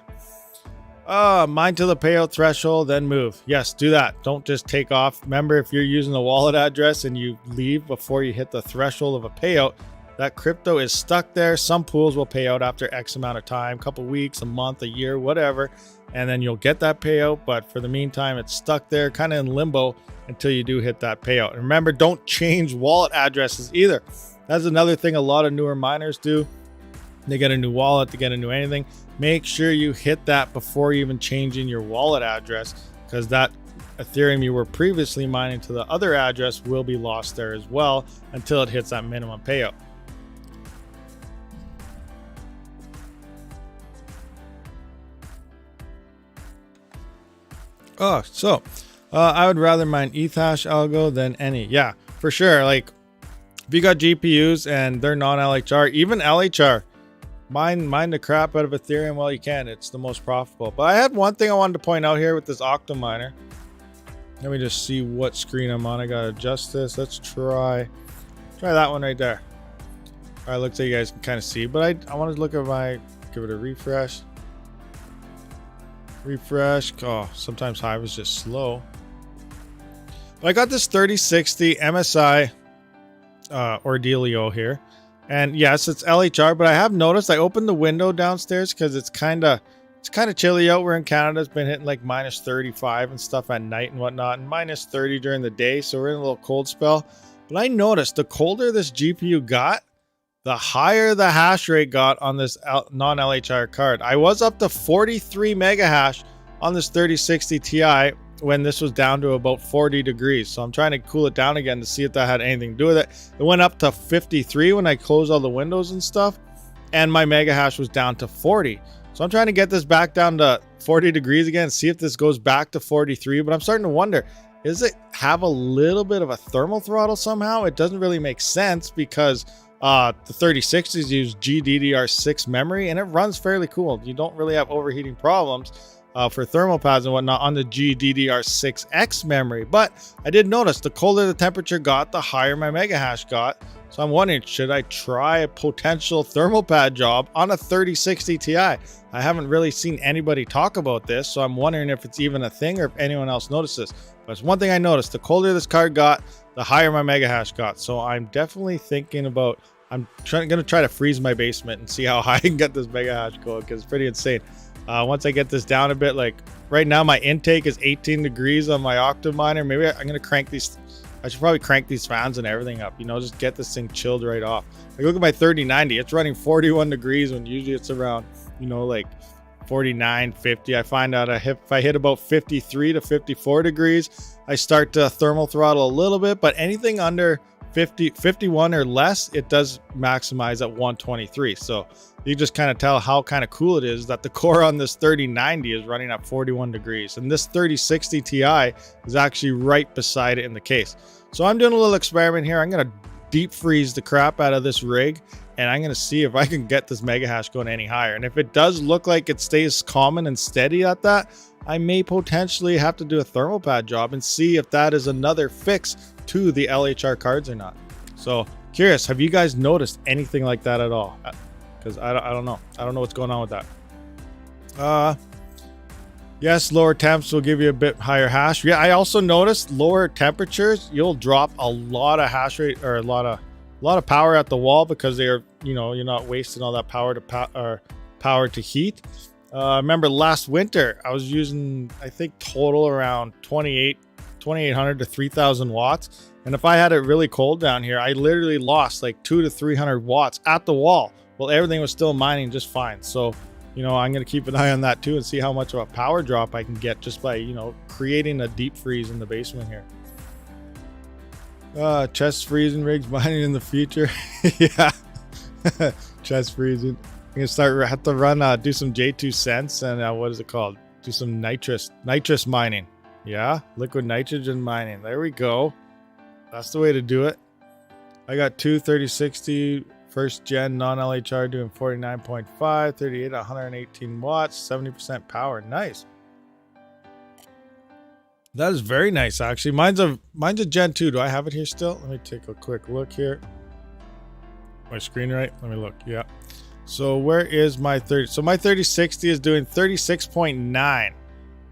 Mine to the payout threshold, then move. Yes, do that. Don't just take off. Remember, if you're using a wallet address and you leave before you hit the threshold of a payout, that crypto is stuck there. Some pools will pay out after X amount of time, couple weeks, a month, a year, whatever, and then you'll get that payout. But for the meantime, it's stuck there kind of in limbo until you do hit that payout. And remember, don't change wallet addresses either. That's another thing a lot of newer miners do. They get a new wallet, they get a new anything. Make sure you hit that before you even changing your wallet address, because that Ethereum you were previously mining to the other address will be lost there as well until it hits that minimum payout. I would rather mine Ethash algo than any. Yeah, for sure. Like, if you got GPUs and they're non-LHR, even LHR, mine the crap out of Ethereum while you can. It's the most profitable. But I had one thing I wanted to point out here with this OCTOMINER. Let me just see what screen I'm on. I gotta adjust this. Let's try that one right there. All right, looks like you guys can kind of see, but I want to look at give it a refresh. Oh, sometimes Hive is just slow. But I got this 3060 MSI Ordelio here. And yes, it's LHR, but I have noticed I opened the window downstairs because it's kind of chilly out. We're in Canada. It's been hitting like minus 35 and stuff at night and whatnot, and minus 30 during the day. So we're in a little cold spell. But I noticed the colder this GPU got, the higher the hash rate got on this non-LHR card. I was up to 43 mega hash on this 3060 Ti when this was down to about 40 degrees. So I'm trying to cool it down again to see if that had anything to do with it. It went up to 53 when I closed all the windows and stuff, and my mega hash was down to 40. So I'm trying to get this back down to 40 degrees again, see if this goes back to 43. But I'm starting to wonder, does it have a little bit of a thermal throttle somehow? It doesn't really make sense because the 3060s use GDDR6 memory, and it runs fairly cool. You don't really have overheating problems for thermal pads and whatnot on the GDDR6X memory. But I did notice the colder the temperature got, the higher my mega hash got. So I'm wondering, should I try a potential thermal pad job on a 3060 Ti? I haven't really seen anybody talk about this, so I'm wondering if it's even a thing or if anyone else noticed this. But it's one thing I noticed, the colder this card got, the higher my mega hash got. So I'm definitely thinking about, I'm going to try to freeze my basement and see how high I can get this mega hash going, because it's pretty insane. Once I get this down a bit, like right now my intake is 18 degrees on my OCTOMINER. Maybe I'm going to crank these. I should probably crank these fans and everything up, you know, just get this thing chilled right off. Like, look at my 3090. It's running 41 degrees when usually it's around, you know, like 49, 50. I find out if I hit about 53 to 54 degrees, I start to thermal throttle a little bit, but anything under 51 or less, it does maximize at 123. So you just kind of tell how kind of cool it is that the core on this 3090 is running at 41 degrees. And this 3060 Ti is actually right beside it in the case. So I'm doing a little experiment here. I'm going to deep freeze the crap out of this rig, and I'm going to see if I can get this mega hash going any higher. And if it does look like it stays common and steady at that, I may potentially have to do a thermal pad job and see if that is another fix to the LHR cards or not. So curious, have you guys noticed anything like that at all? Because I don't know. I don't know what's going on with that. Yes, lower temps will give you a bit higher hash. Yeah, I also noticed lower temperatures, you'll drop a lot of hash rate or a lot of power at the wall, because they're, you know, you're not wasting all that power to heat. Remember last winter I was using, I think, total around 2800 to 3000 watts, and if I had it really cold down here, I literally lost like 200 to 300 watts at the wall. Well, everything was still mining just fine. So, you know, I'm going to keep an eye on that too and see how much of a power drop I can get just by, you know, creating a deep freeze in the basement here. Chest freezing rigs mining in the future. Yeah. Chest freezing. I'm going to have to run, do some J2 cents and what is it called? Do some nitrous mining. Yeah. Liquid nitrogen mining. There we go. That's the way to do it. I got two 3060 first gen non-LHR doing 49.5, 38 at 118 watts, 70% power. Nice. That is very nice, actually. Mine's a Gen 2. Do I have it here still? Let me take a quick look here. My screen right? Let me look. Yeah. So where is my 30? So my 3060 is doing 36.9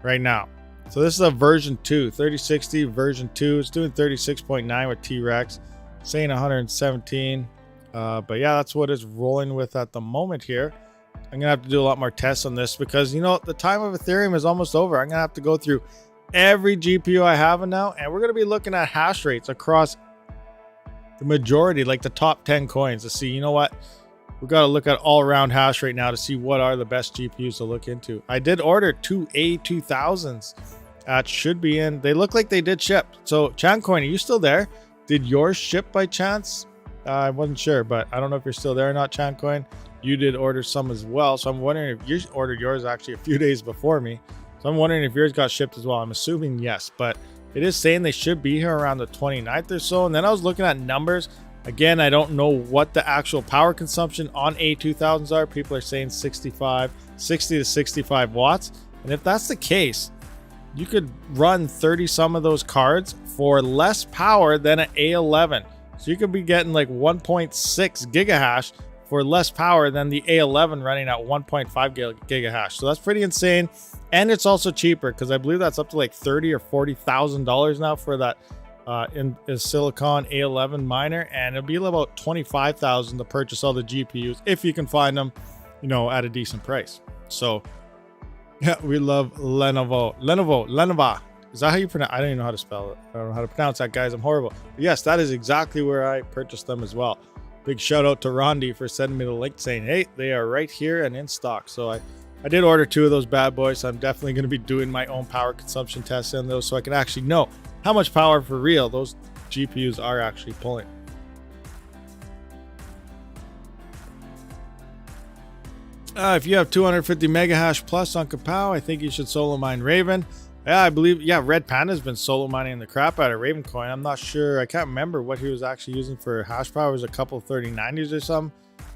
right now. So this is a version 2. 3060 version 2. It's doing 36.9 with T-Rex. Saying 117. But yeah, that's what it's rolling with at the moment here. I'm gonna have to do a lot more tests on this because, you know, the time of Ethereum is almost over. I'm gonna have to go through every GPU I have now, and we're gonna be looking at hash rates across the majority, like the top 10 coins, to see, you know what, we got to look at all around hash rate now to see what are the best GPUs to look into. I did order 2 A2000s. That should be in. They look like they did ship. So Chancoin, are you still there? Did yours ship by chance? I wasn't sure, but I don't know if you're still there or not, Chancoin. You did order some as well. So I'm wondering if you ordered yours actually a few days before me. So I'm wondering if yours got shipped as well. I'm assuming yes, but it is saying they should be here around the 29th or so. And then I was looking at numbers. Again, I don't know what the actual power consumption on A2000s are. People are saying 60 to 65 watts. And if that's the case, you could run 30 some of those cards for less power than an A11. So you could be getting like 1.6 gigahash for less power than the A11 running at 1.5 gigahash. So that's pretty insane. And it's also cheaper because I believe that's up to like $30,000 or $40,000 now for that in a silicon A11 miner, and it'll be about $25,000 to purchase all the GPUs if you can find them, you know, at a decent price. So yeah, we love Lenovo. Is that how you pronounce? I don't even know how to spell it. I don't know how to pronounce that, guys. I'm horrible. But yes, that is exactly where I purchased them as well. Big shout out to Rondi for sending me the link saying, hey, they are right here and in stock. So I did order 2 of those bad boys. So I'm definitely going to be doing my own power consumption tests in those so I can actually know how much power for real those GPUs are actually pulling. If you have 250 mega hash plus on Kapow, I think you should solo mine Raven. Yeah, I believe, yeah, Red Panda's been solo mining the crap out of Raven coin. I'm not sure, I can't remember what he was actually using for hash power. It was a couple 3090s or something,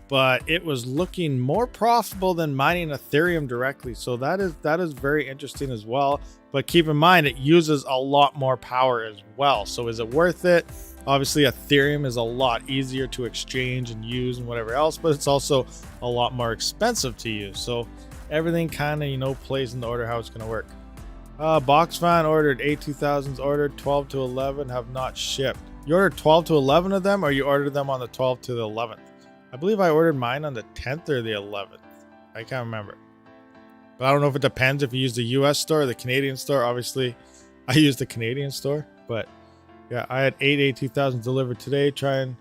but it was looking more profitable than mining Ethereum directly. So that is very interesting as well. But keep in mind, it uses a lot more power as well. So is it worth it? Obviously, Ethereum is a lot easier to exchange and use and whatever else, but it's also a lot more expensive to use. So everything kind of, you know, plays in the order how it's going to work. Boxfan ordered A2000s, ordered 12 to 11, have not shipped. You ordered 12 to 11 of them, or you ordered them on the 12th to the 11th? I believe I ordered mine on the 10th or the 11th. I can't remember. But I don't know if it depends if you use the US store or the Canadian store. Obviously, I used the Canadian store. But yeah, I had 8 A2000s delivered today, trying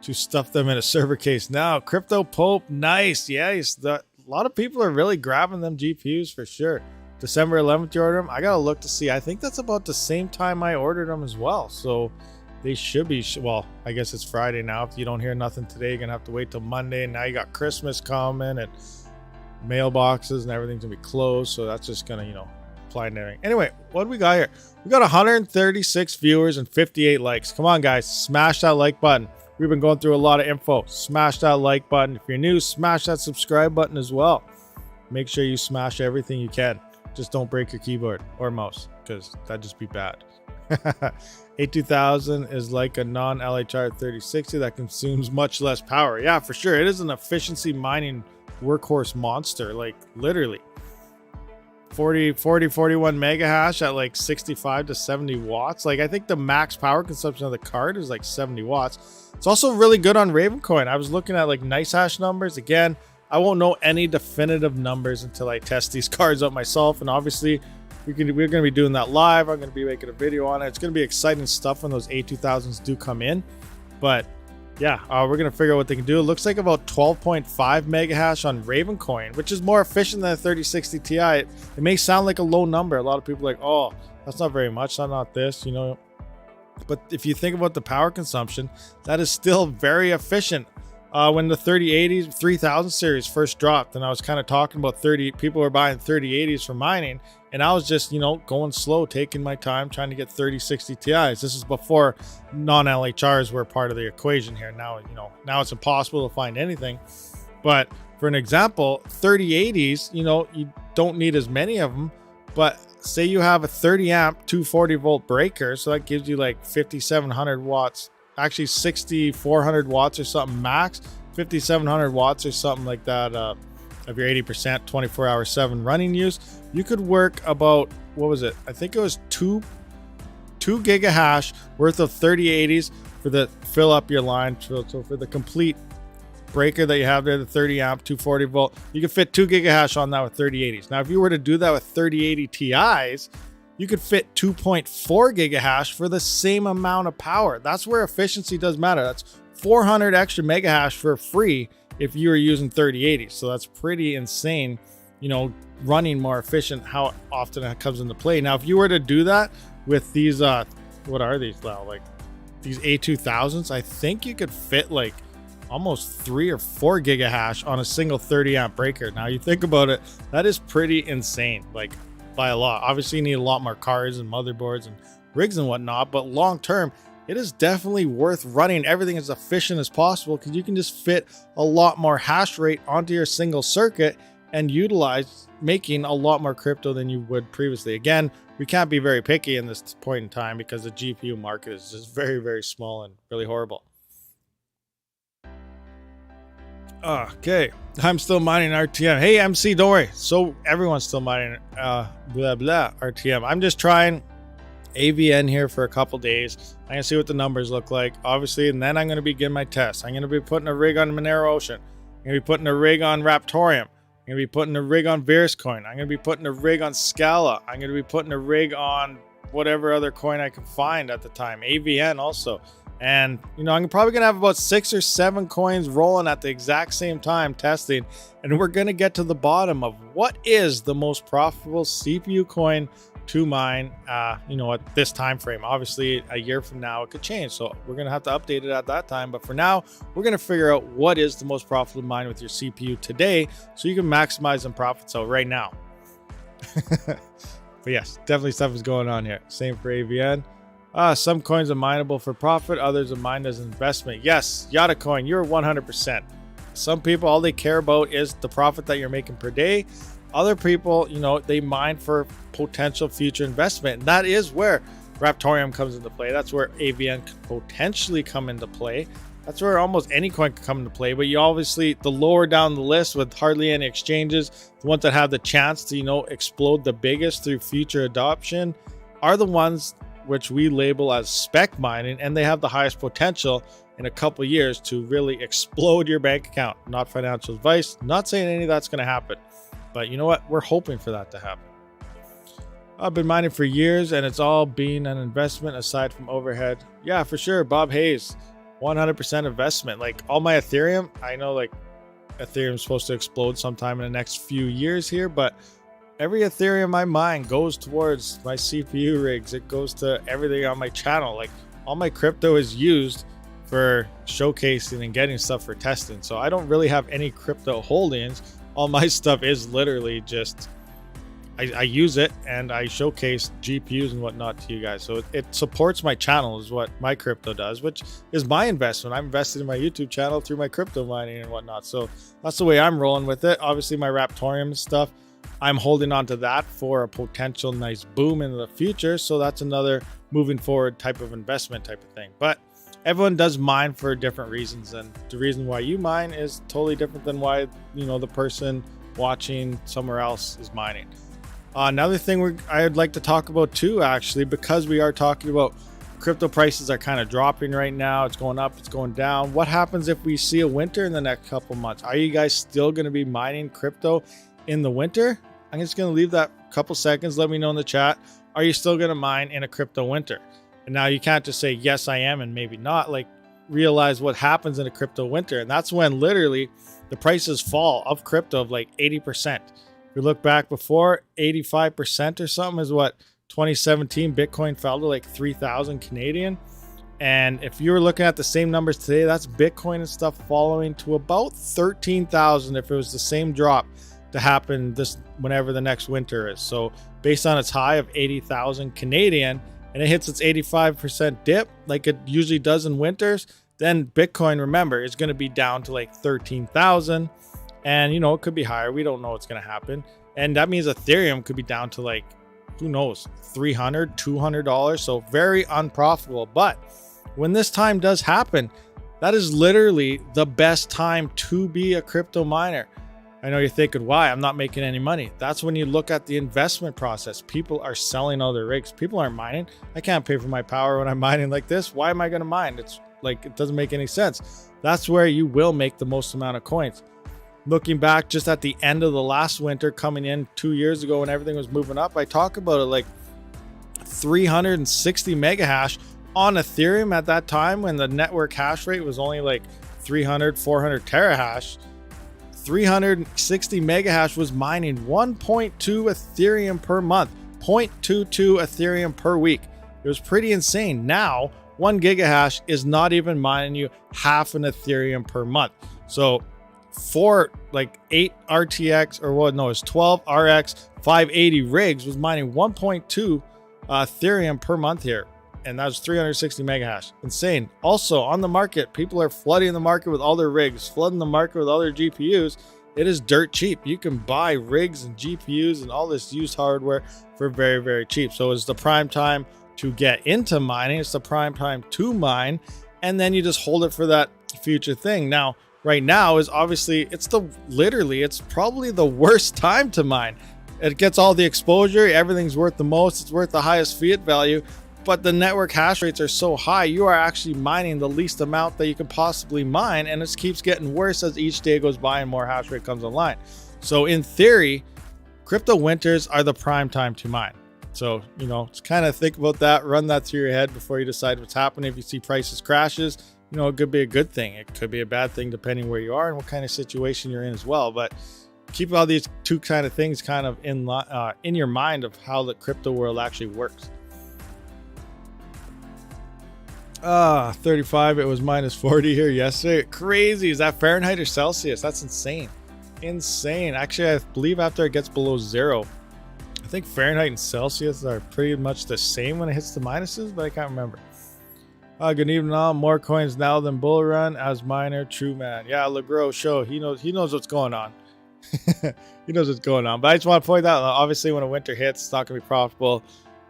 to stuff them in a server case now. Crypto Pope, nice. Yeah, a lot of people are really grabbing them GPUs for sure. December 11th, you order them. I got to look to see. I think that's about the same time I ordered them as well. So they should be, well, I guess it's Friday now. If you don't hear nothing today, you're going to have to wait till Monday. Now you got Christmas coming and mailboxes and everything's going to be closed. So that's just going to, you know, apply to everything. Anyway, what do we got here? We got 136 viewers and 58 likes. Come on, guys. Smash that like button. We've been going through a lot of info. Smash that like button. If you're new, smash that subscribe button as well. Make sure you smash everything you can. Just don't break your keyboard or mouse, because that'd just be bad. A2000 is like a non-LHR 3060 that consumes much less power. Yeah, for sure. It is an efficiency mining workhorse monster, like literally. 41 mega hash at like 65 to 70 watts. Like I think the max power consumption of the card is like 70 watts. It's also really good on Ravencoin. I was looking at like nice hash numbers. Again, I won't know any definitive numbers until I test these cards out myself. And obviously, we're going to be doing that live. I'm going to be making a video on it. It's going to be exciting stuff when those A2000s do come in. But yeah, we're going to figure out what they can do. It looks like about 12.5 mega hash on Ravencoin, which is more efficient than a 3060 Ti. It may sound like a low number. A lot of people are like, oh, that's not very much. That's not this, you know. But if you think about the power consumption, that is still very efficient. When the 3080s 3000 series first dropped, and I was kind of talking about people were buying 3080s for mining, and I was just, you know, going slow, taking my time, trying to get 3060 Ti's. This is before non-LHRs were part of the equation here. Now, you know, now it's impossible to find anything. But for an example, 3080s, you know, you don't need as many of them, but say you have a 30 amp 240 volt breaker, so that gives you like 5700 watts. Actually 6400 watts or something max, 5700 watts or something like that of your 80% 24/7 running use. You could work about, what was it, I think it was 2 gigahash worth of 3080s for the fill up your line. So for the complete breaker that you have there, the 30 amp 240 volt, you could fit 2 gigahash on that with 3080s. Now if you were to do that with 3080 Ti's, you could fit 2.4 gigahash for the same amount of power. That's where efficiency does matter. That's 400 extra megahash for free if you were using 3080s. So that's pretty insane, you know, running more efficient, how often it comes into play. Now if you were to do that with these what are these now, like these A2000s, I think you could fit like almost 3 or 4 gigahash on a single 30 amp breaker. Now you think about it, that is pretty insane, like by a lot. Obviously you need a lot more cards and motherboards and rigs and whatnot, but long term it is definitely worth running everything as efficient as possible, because you can just fit a lot more hash rate onto your single circuit and utilize making a lot more crypto than you would previously. Again, we can't be very picky in this point in time because the GPU market is just very, very small and really horrible. Okay, I'm still mining RTM. Hey MC, don't worry. So everyone's still mining RTM. I'm just trying AVN here for a couple days. I'm gonna see what the numbers look like, obviously, and then I'm gonna begin my tests. I'm gonna be putting a rig on Monero Ocean. I'm gonna be putting a rig on Raptoreum. I'm gonna be putting a rig on Verscoin. I'm gonna be putting a rig on Scala. I'm gonna be putting a rig on whatever other coin I can find at the time, AVN also. And you know, I'm probably gonna have about 6 or 7 coins rolling at the exact same time testing, and we're gonna get to the bottom of what is the most profitable CPU coin to mine, you know, at this time frame. Obviously a year from now it could change, so we're gonna have to update it at that time, but for now we're gonna figure out what is the most profitable mine with your CPU today, so you can maximize some profits out right now. But yes, definitely stuff is going on here. Same for AVN. Some coins are mineable for profit, others are mined as an investment. Yes, Yada coin, you're 100%. Some people, all they care about is the profit that you're making per day. Other people, you know, they mine for potential future investment. And that is where Raptoreum comes into play. That's where AVN could potentially come into play. That's where almost any coin could come into play. But you obviously, the lower down the list with hardly any exchanges, the ones that have the chance to, you know, explode the biggest through future adoption are the ones which we label as spec mining, and they have the highest potential in a couple years to really explode your bank account. Not financial advice, not saying any of that's going to happen, but you know what? We're hoping for that to happen. I've been mining for years and it's all been an investment aside from overhead. Yeah, for sure. Bob Hayes, 100% investment. Like all my Ethereum, I know like Ethereum's supposed to explode sometime in the next few years here, but every Ethereum I mine goes towards my CPU rigs. It goes to everything on my channel. Like all my crypto is used for showcasing and getting stuff for testing. So I don't really have any crypto holdings. All my stuff is literally just, I use it and I showcase GPUs and whatnot to you guys. So it supports my channel is what my crypto does, which is my investment. I'm invested in my YouTube channel through my crypto mining and whatnot. So that's the way I'm rolling with it. Obviously my Raptoreum stuff, I'm holding on to that for a potential nice boom in the future. So that's another moving forward type of investment type of thing. But everyone does mine for different reasons, and the reason why you mine is totally different than why, you know, the person watching somewhere else is mining. Another thing I'd like to talk about too, actually, because we are talking about crypto prices are kind of dropping right now. It's going up, it's going down. What happens if we see a winter in the next couple months? Are you guys still going to be mining crypto in the winter? I'm just going to leave that a couple seconds. Let me know in the chat. Are you still going to mine in a crypto winter? And now you can't just say, yes, I am, and maybe not. Like, realize what happens in a crypto winter. And that's when literally the prices fall of crypto of like 80%. If you look back before, 85% or something is what 2017 Bitcoin fell to like 3,000 Canadian. And if you were looking at the same numbers today, that's Bitcoin and stuff following to about 13,000 if it was the same drop to happen this whenever the next winter is. So based on its high of 80,000 Canadian, and it hits its 85% dip like it usually does in winters, then Bitcoin, remember, is going to be down to like 13,000. And, you know, it could be higher. We don't know what's going to happen. And that means Ethereum could be down to like, who knows, $300, $200. So very unprofitable. But when this time does happen, that is literally the best time to be a crypto miner. I know you're thinking, why? I'm not making any money. That's when you look at the investment process. People are selling all their rigs. People aren't mining. I can't pay for my power when I'm mining like this. Why am I going to mine? It's like, it doesn't make any sense. That's where you will make the most amount of coins. Looking back just at the end of the last winter, coming in 2 years ago when everything was moving up, I talk about it like 360 mega hash on Ethereum at that time when the network hash rate was only like 300, 400 terahash. 360 mega hash was mining 1.2 Ethereum per month, 0.22 Ethereum per week. It was pretty insane. Now, 1 gigahash is not even mining you half an Ethereum per month. So for like 8 RTX or what? No, it's 12 RX 580 rigs was mining 1.2 Ethereum per month here. And that was 360 mega hash. Insane. Also on the market, people are flooding the market with all their rigs, flooding the market with all their GPUs. It is dirt cheap. You can buy rigs and GPUs and all this used hardware for very, very cheap. So it's the prime time to get into mining. It's the prime time to mine. And then you just hold it for that future thing. Now, right now is obviously, it's probably the worst time to mine. It gets all the exposure. Everything's worth the most. It's worth the highest fiat value. But the network hash rates are so high, you are actually mining the least amount that you can possibly mine, and it keeps getting worse as each day goes by and more hash rate comes online. So in theory, crypto winters are the prime time to mine. So, you know, just kind of think about that, run that through your head before you decide what's happening. If you see prices crashes, you know, it could be a good thing. It could be a bad thing depending where you are and what kind of situation you're in as well. But keep all these two kind of things kind of in your mind of how the crypto world actually works. 35, it was minus 40 here yesterday. Crazy. Is that Fahrenheit or Celsius? That's insane. Insane. Actually, I believe after it gets below 0, I think Fahrenheit and Celsius are pretty much the same when it hits the minuses, but I can't remember. Good evening all. More coins now than bull run as miner. True man. Yeah, LeGros show. He knows what's going on. He knows what's going on. But I just want to point out, obviously when a winter hits, it's not going to be profitable.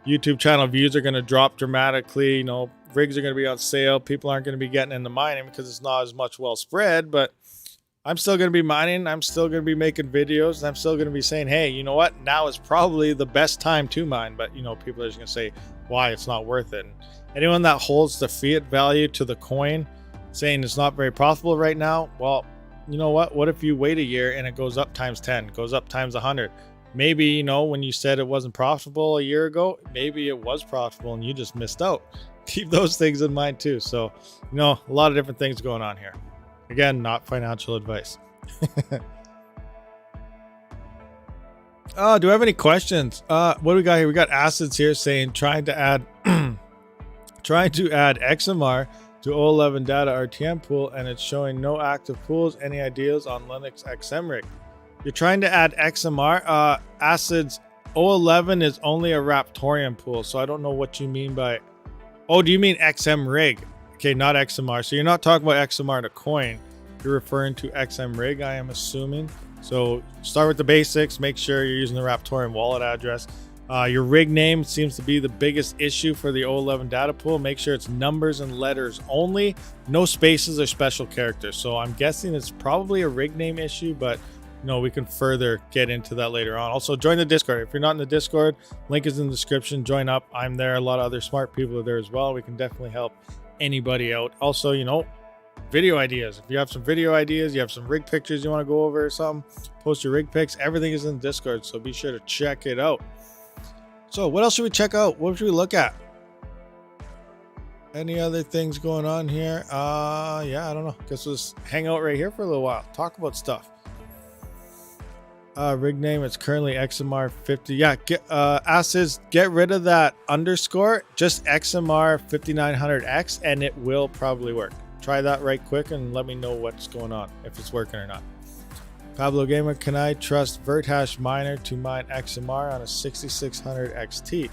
YouTube channel views are going to drop dramatically. You know, rigs are going to be on sale. People aren't going to be getting into mining because it's not as much well spread, but I'm still going to be mining. I'm still going to be making videos. And I'm still going to be saying, hey, you know what? Now is probably the best time to mine. But, you know, people are just going to say why it's not worth it. And anyone that holds the fiat value to the coin saying it's not very profitable right now, well, you know what? What if you wait a year and it goes up times 10, goes up times 100? Maybe, you know, when you said it wasn't profitable a year ago, maybe it was profitable and you just missed out. Keep those things in mind too. So, you know, a lot of different things going on here. Again, not financial advice. Oh, do I have any questions? What do we got here? We got Acids here saying trying to add XMR to O11 data RTM pool, and it's showing no active pools. Any ideas on Linux XM rig? You're trying to add XMR. Acids O11 is only a raptoreum pool, so I don't know what you mean by. Oh, do you mean XM rig? Okay, not XMR. So you're not talking about XMR to coin. You're referring to XM rig, I am assuming. So start with the basics. Make sure you're using the raptoreum wallet address. Your rig name seems to be the biggest issue for the O11 data pool. Make sure it's numbers and letters only, no spaces or special characters. So I'm guessing it's probably a rig name issue, but no, we can further get into that later on. Also, join the Discord. If you're not in the Discord, link is in the description. Join up. I'm there. A lot of other smart people are there as well. We can definitely help anybody out. Also, you know, video ideas. If you have some video ideas, you have some rig pictures you want to go over or something, post your rig pics. Everything is in the Discord, so be sure to check it out. So what else should we check out? What should we look at? Any other things going on here? Yeah, I don't know. Guess we'll just hang out right here for a little while. Talk about stuff. Rig name, it's currently XMR 50. Yeah, Acids, get rid of that underscore. Just XMR 5900X, and it will probably work. Try that right quick and let me know what's going on, if it's working or not. Pablo Gamer, can I trust Verthash Miner to mine XMR on a 6600 XT?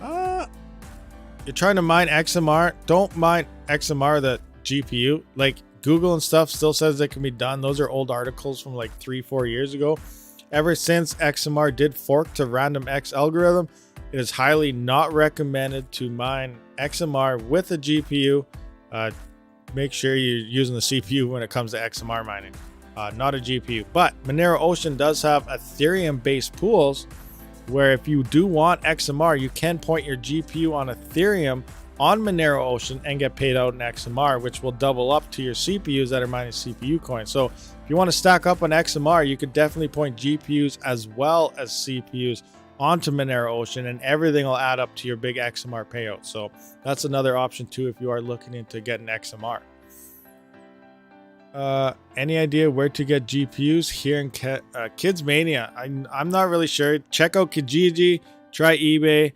You're trying to mine XMR. Don't mine XMR, the GPU. Like, Google and stuff still says it can be done. Those are old articles from like 3-4 years ago. Ever since XMR did fork to random X algorithm, it is highly not recommended to mine XMR with a GPU. Make sure you're using the CPU when it comes to XMR mining. not a GPU. But Monero Ocean does have Ethereum based pools where if you do want XMR, you can point your GPU on Ethereum on Monero Ocean and get paid out in XMR, which will double up to your CPUs that are mining CPU coins. So if you want to stack up on XMR, you could definitely point GPUs as well as CPUs onto Monero Ocean, and everything will add up to your big XMR payout. So that's another option too if you are looking into getting XMR. Any idea where to get GPUs here in Kids Mania? I'm not really sure. Check out Kijiji, try eBay.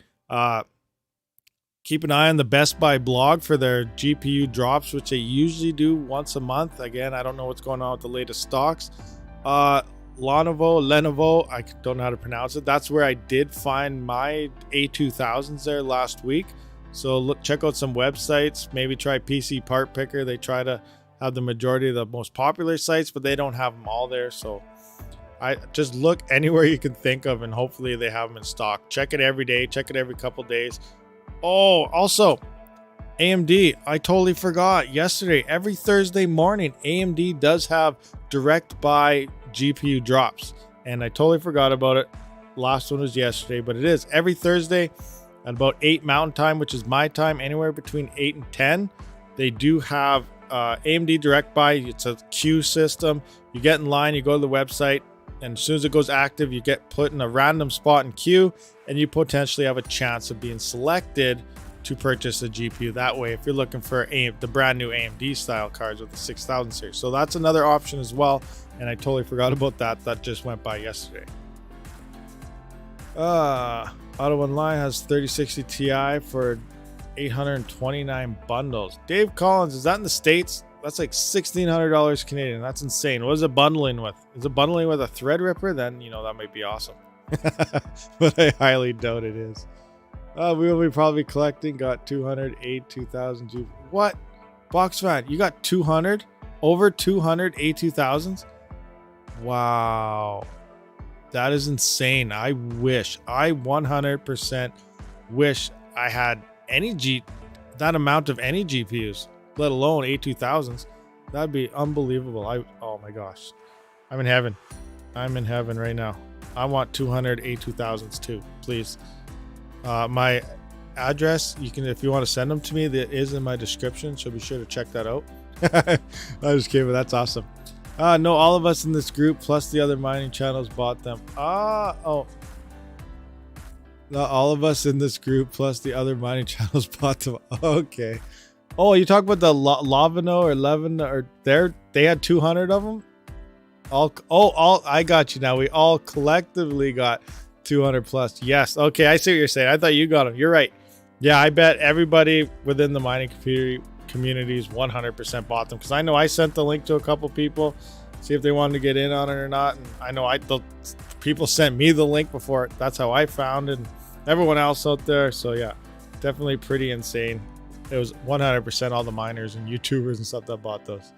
Keep an eye on the Best Buy blog for their GPU drops, which they usually do once a month. Again, I don't know what's going on with the latest stocks. Lenovo, I don't know how to pronounce it. That's where I did find my A2000s there last week. So check out some websites. Maybe try PC Part Picker. They try to have the majority of the most popular sites, but they don't have them all there. So I just look anywhere you can think of, and hopefully they have them in stock. Check it every day. Check it every couple days. Oh, also, AMD, I totally forgot yesterday. Every Thursday morning, AMD does have direct buy GPU drops, and I totally forgot about it. Last one was yesterday, but it is every Thursday at about 8 Mountain Time, which is my time, anywhere between 8 and 10. They do have AMD direct buy. It's a queue system. You get in line, you go to the website, and as soon as it goes active, you get put in a random spot in queue, and you potentially have a chance of being selected to purchase a GPU that way if you're looking for the brand new AMD style cards with the 6000 series. So that's another option as well, and I totally forgot about that just went by yesterday. Auto Online has 3060 Ti for 829 bundles. Dave Collins, is that in the States? That's like $1,600 Canadian. That's insane. What is it bundling with? Is it bundling with a Threadripper? Then, that might be awesome. But I highly doubt it is. We will be probably collecting. Got 208 2000 G. What? Boxfan, you got 200? Over 200 A2000s? Wow. That is insane. I 100% wish I had that amount of any GPUs, let alone A2000s. That'd be unbelievable. Oh my gosh. I'm in heaven. I'm in heaven right now. I want 200 A2000s too, please. My address, if you want to send them to me, that is in my description, so be sure to check that out. I just kidding, but that's awesome. No, all of us in this group plus the other mining channels bought them. Not all of us in this group plus the other mining channels bought them. Okay. Oh, you talk about the Lavino or Levin, or they had 200 of them. I got you now. We all collectively got 200 plus. Yes. Okay, I see what you're saying. I thought you got them. You're right. Yeah, I bet everybody within the mining communities 100% bought them, because I know I sent the link to a couple people, see if they wanted to get in on it or not. And I know the people sent me the link before. That's how I found it, and everyone else out there. So yeah, definitely pretty insane. It was 100% all the miners and YouTubers and stuff that bought those.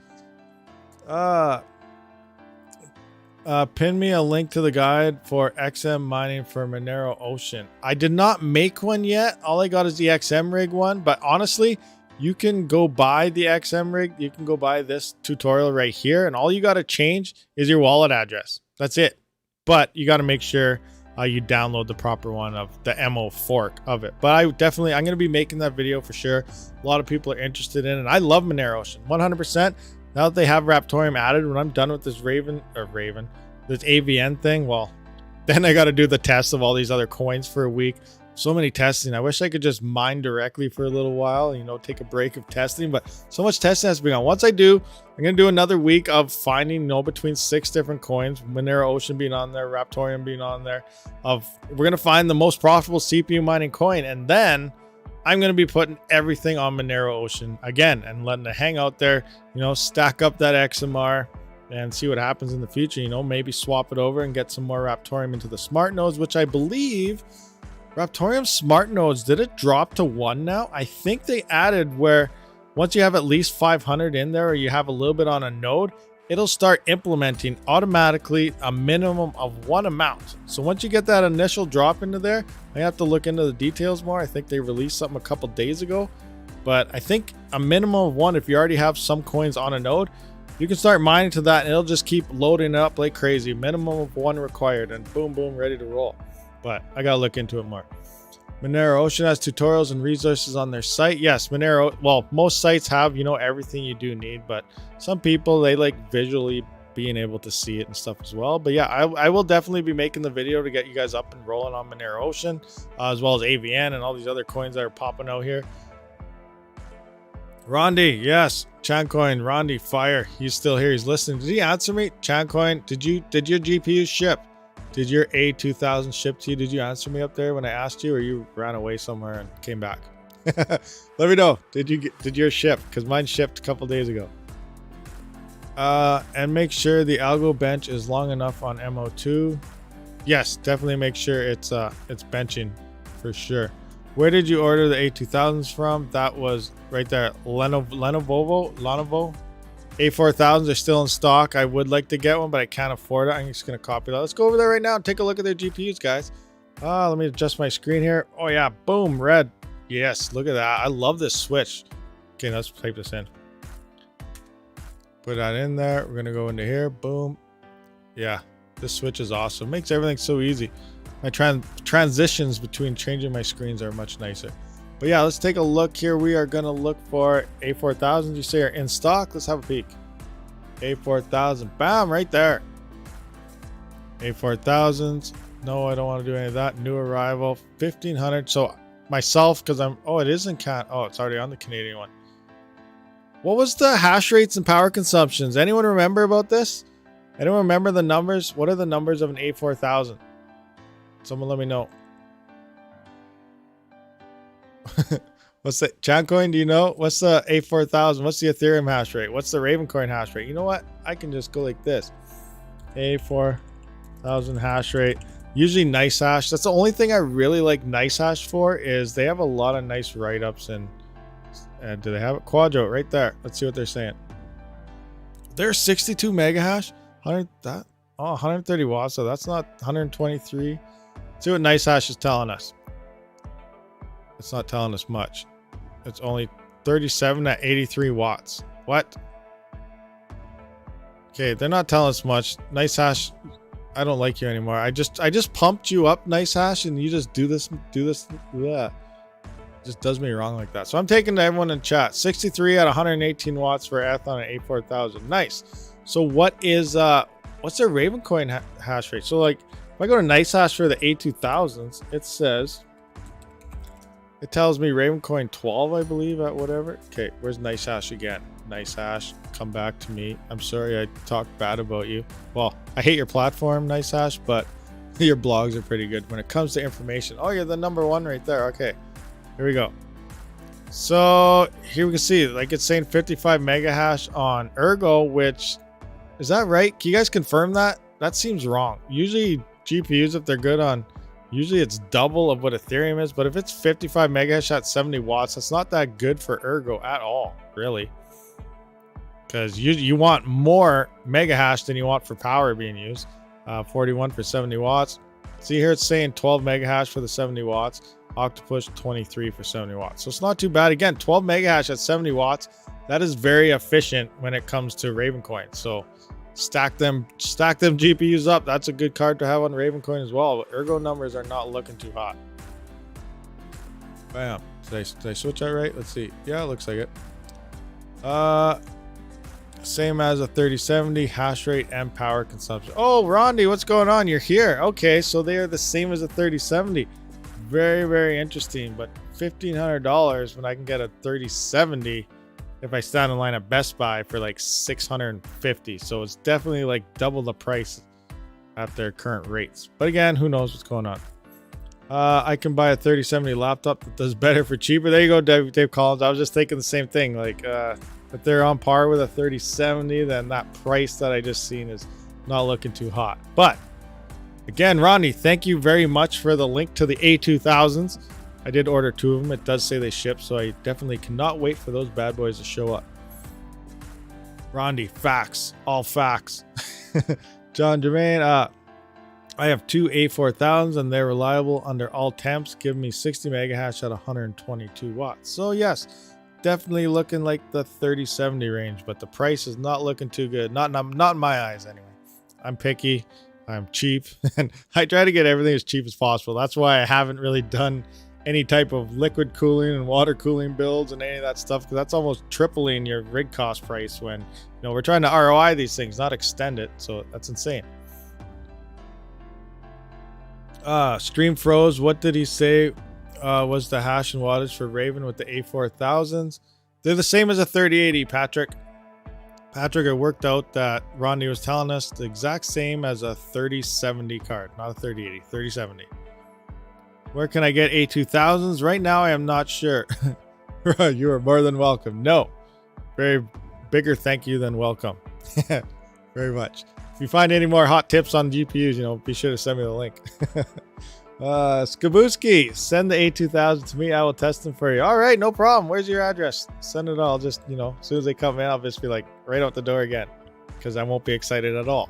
Pin me a link to the guide for XM mining for Monero Ocean. I did not make one yet. All I got is the XM rig one, but honestly, you can go buy the XM rig. You can go buy this tutorial right here, and all you got to change is your wallet address. That's it. But you got to make sure you download the proper one of the MO fork of it. But I'm going to be making that video for sure. A lot of people are interested in it. I love Monero Ocean 100%. Now that they have Raptorium added, when I'm done with this this AVN thing, well, then I got to do the tests of all these other coins for a week. So many testing. I wish I could just mine directly for a little while, take a break of testing, but so much testing has to be on. Once I do, I'm going to do another week of finding, between 6 different coins, Monero Ocean being on there, Raptorium being on there. We're going to find the most profitable CPU mining coin, and then I'm going to be putting everything on Monero Ocean again and letting it hang out there, stack up that XMR and see what happens in the future. Maybe swap it over and get some more Raptorium into the smart nodes, which I believe Raptorium smart nodes, did it drop to 1 now? I think they added where once you have at least 500 in there, or you have a little bit on a node, it'll start implementing automatically a minimum of 1 amount. So once you get that initial drop into there, I have to look into the details more. I think they released something a couple days ago, but I think a minimum of 1, if you already have some coins on a node, You can start mining to that and it'll just keep loading it up like crazy. Minimum of 1 required and boom, boom, ready to roll. But I gotta look into it more. Monero Ocean has tutorials and resources on their site. Yes, Monero, well, most sites have, you know, everything you do need, but some people, they like visually being able to see it and stuff as well. But yeah, I will definitely be making the video to get you guys up and rolling on Monero Ocean, as well as AVN and all these other coins that are popping out here. Rondi, yes, Chancoin, Rondi, fire. He's still here. He's listening. Did he answer me? Chancoin, did your GPU ship? Did your A2000 ship to you? Did you answer me up there when I asked you, or you ran away somewhere and came back? Let me know. Did yours ship? Because mine shipped a couple days ago. And make sure the algo bench is long enough on MO2. Yes, definitely make sure it's benching for sure. Where did you order the A2000s from? That was right there. Lenovo. A4000s are still in stock. I would like to get one, but I can't afford it. I'm just going to copy that. Let's go over there right now and take a look at their GPUs, guys. Let me adjust my screen here. Oh, yeah. Boom. Red. Yes. Look at that. I love this switch. Okay, let's type this in. Put that in there. We're going to go into here. Boom. Yeah. This switch is awesome. Makes everything so easy. My transitions between changing my screens are much nicer. But yeah, let's take a look here. We are going to look for A4000s. You say are in stock. Let's have a peek. A4000. Bam, right there. A4000s. No, I don't want to do any of that. New arrival. 1500. So myself, because I'm... Oh, it is in Can... Oh, it's already on the Canadian one. What was the hash rates and power consumptions? Anyone remember about this? Anyone remember the numbers? What are the numbers of an A4000? Someone let me know. What's the Chancoin? Do you know? What's the A4000? What's the Ethereum hash rate? What's the Ravencoin hash rate? You know what? I can just go like this. A4000 hash rate. Usually nice hash. That's the only thing I really like nice hash for, is they have a lot of nice write-ups. And do they have it? Quadro right there. Let's see what they're saying. They're 62 mega hash. 130 watts. So that's not 123. See what nice hash is telling us. It's not telling us much. It's only 37 at 83 watts. What? Okay, they're not telling us much. Nice hash, I don't like you anymore. I just pumped you up, nice hash, and you just do this. Yeah. It just does me wrong like that. So I'm taking to everyone in chat. 63 at 118 watts for Athon at A4000. Nice. So what is what's their Ravencoin hash rate? So like if I go to nice hash for the A2000s, it says, it tells me Ravencoin 12, I believe, at whatever. Okay, where's nice hash again? Nice hash, come back to me. I'm sorry I talked bad about you. Well, I hate your platform, nice hash, but your blogs are pretty good when it comes to information. Oh, you're the #1 right there. Okay, here we go. So here we can see, like it's saying 55 mega hash on Ergo, which, is that right? Can you guys confirm that? That seems wrong. Usually GPUs, if they're good on, usually it's double of what Ethereum is, but if it's 55 mega hash at 70 watts, that's not that good for Ergo at all, really. Because you want more mega hash than you want for power being used. 41 for 70 watts. See here it's saying 12 mega hash for the 70 watts. Octopus 23 for 70 watts. So it's not too bad. Again, 12 mega hash at 70 watts. That is very efficient when it comes to Ravencoin. So stack them GPUs up. That's a good card to have on Ravencoin as well. But Ergo numbers are not looking too hot. Bam. Did I switch that right? Let's see. Yeah, it looks like it. Same as a 3070 hash rate and power consumption. Oh, Rondi, what's going on? You're here. Okay, so they are the same as a 3070. Very, very interesting. But $1,500 when I can get a 3070 if I stand in line at Best Buy for like $650. So it's definitely like double the price at their current rates. But again, who knows what's going on. I can buy a 3070 laptop that does better for cheaper. There you go, Dave Collins. I was just thinking the same thing. Like, if they're on par with a 3070, then that price that I just seen is not looking too hot. But again, Ronnie, thank you very much for the link to the A2000s. I did order 2 of them. It does say they ship, so I definitely cannot wait for those bad boys to show up. Rondi, facts, all facts. John Jermaine, I have 2 A4000s and they're reliable under all temps. Give me 60 mega hash at 122 watts. So yes, definitely looking like the 3070 range, but the price is not looking too good. Not in my eyes anyway. I'm picky, I'm cheap, and I try to get everything as cheap as possible. That's why I haven't really done any type of liquid cooling and water cooling builds and any of that stuff, because that's almost tripling your rig cost price when, you know, we're trying to ROI these things, not extend it. So that's insane. Stream froze. What did he say was the hash and wattage for Raven with the A4000s? They're the same as a 3080, Patrick. Patrick, it worked out that Rodney was telling us the exact same as a 3070 card, not a 3080, 3070. Where can I get A2000s? Right now, I am not sure. You are more than welcome. No, very bigger thank you than welcome. Very much. If you find any more hot tips on GPUs, you know, be sure to send me the link. Skabuski, send the A2000 to me. I will test them for you. All right, no problem. Where's your address? Send it all. Just, you know, as soon as they come in, I'll just be like right out the door again, because I won't be excited at all.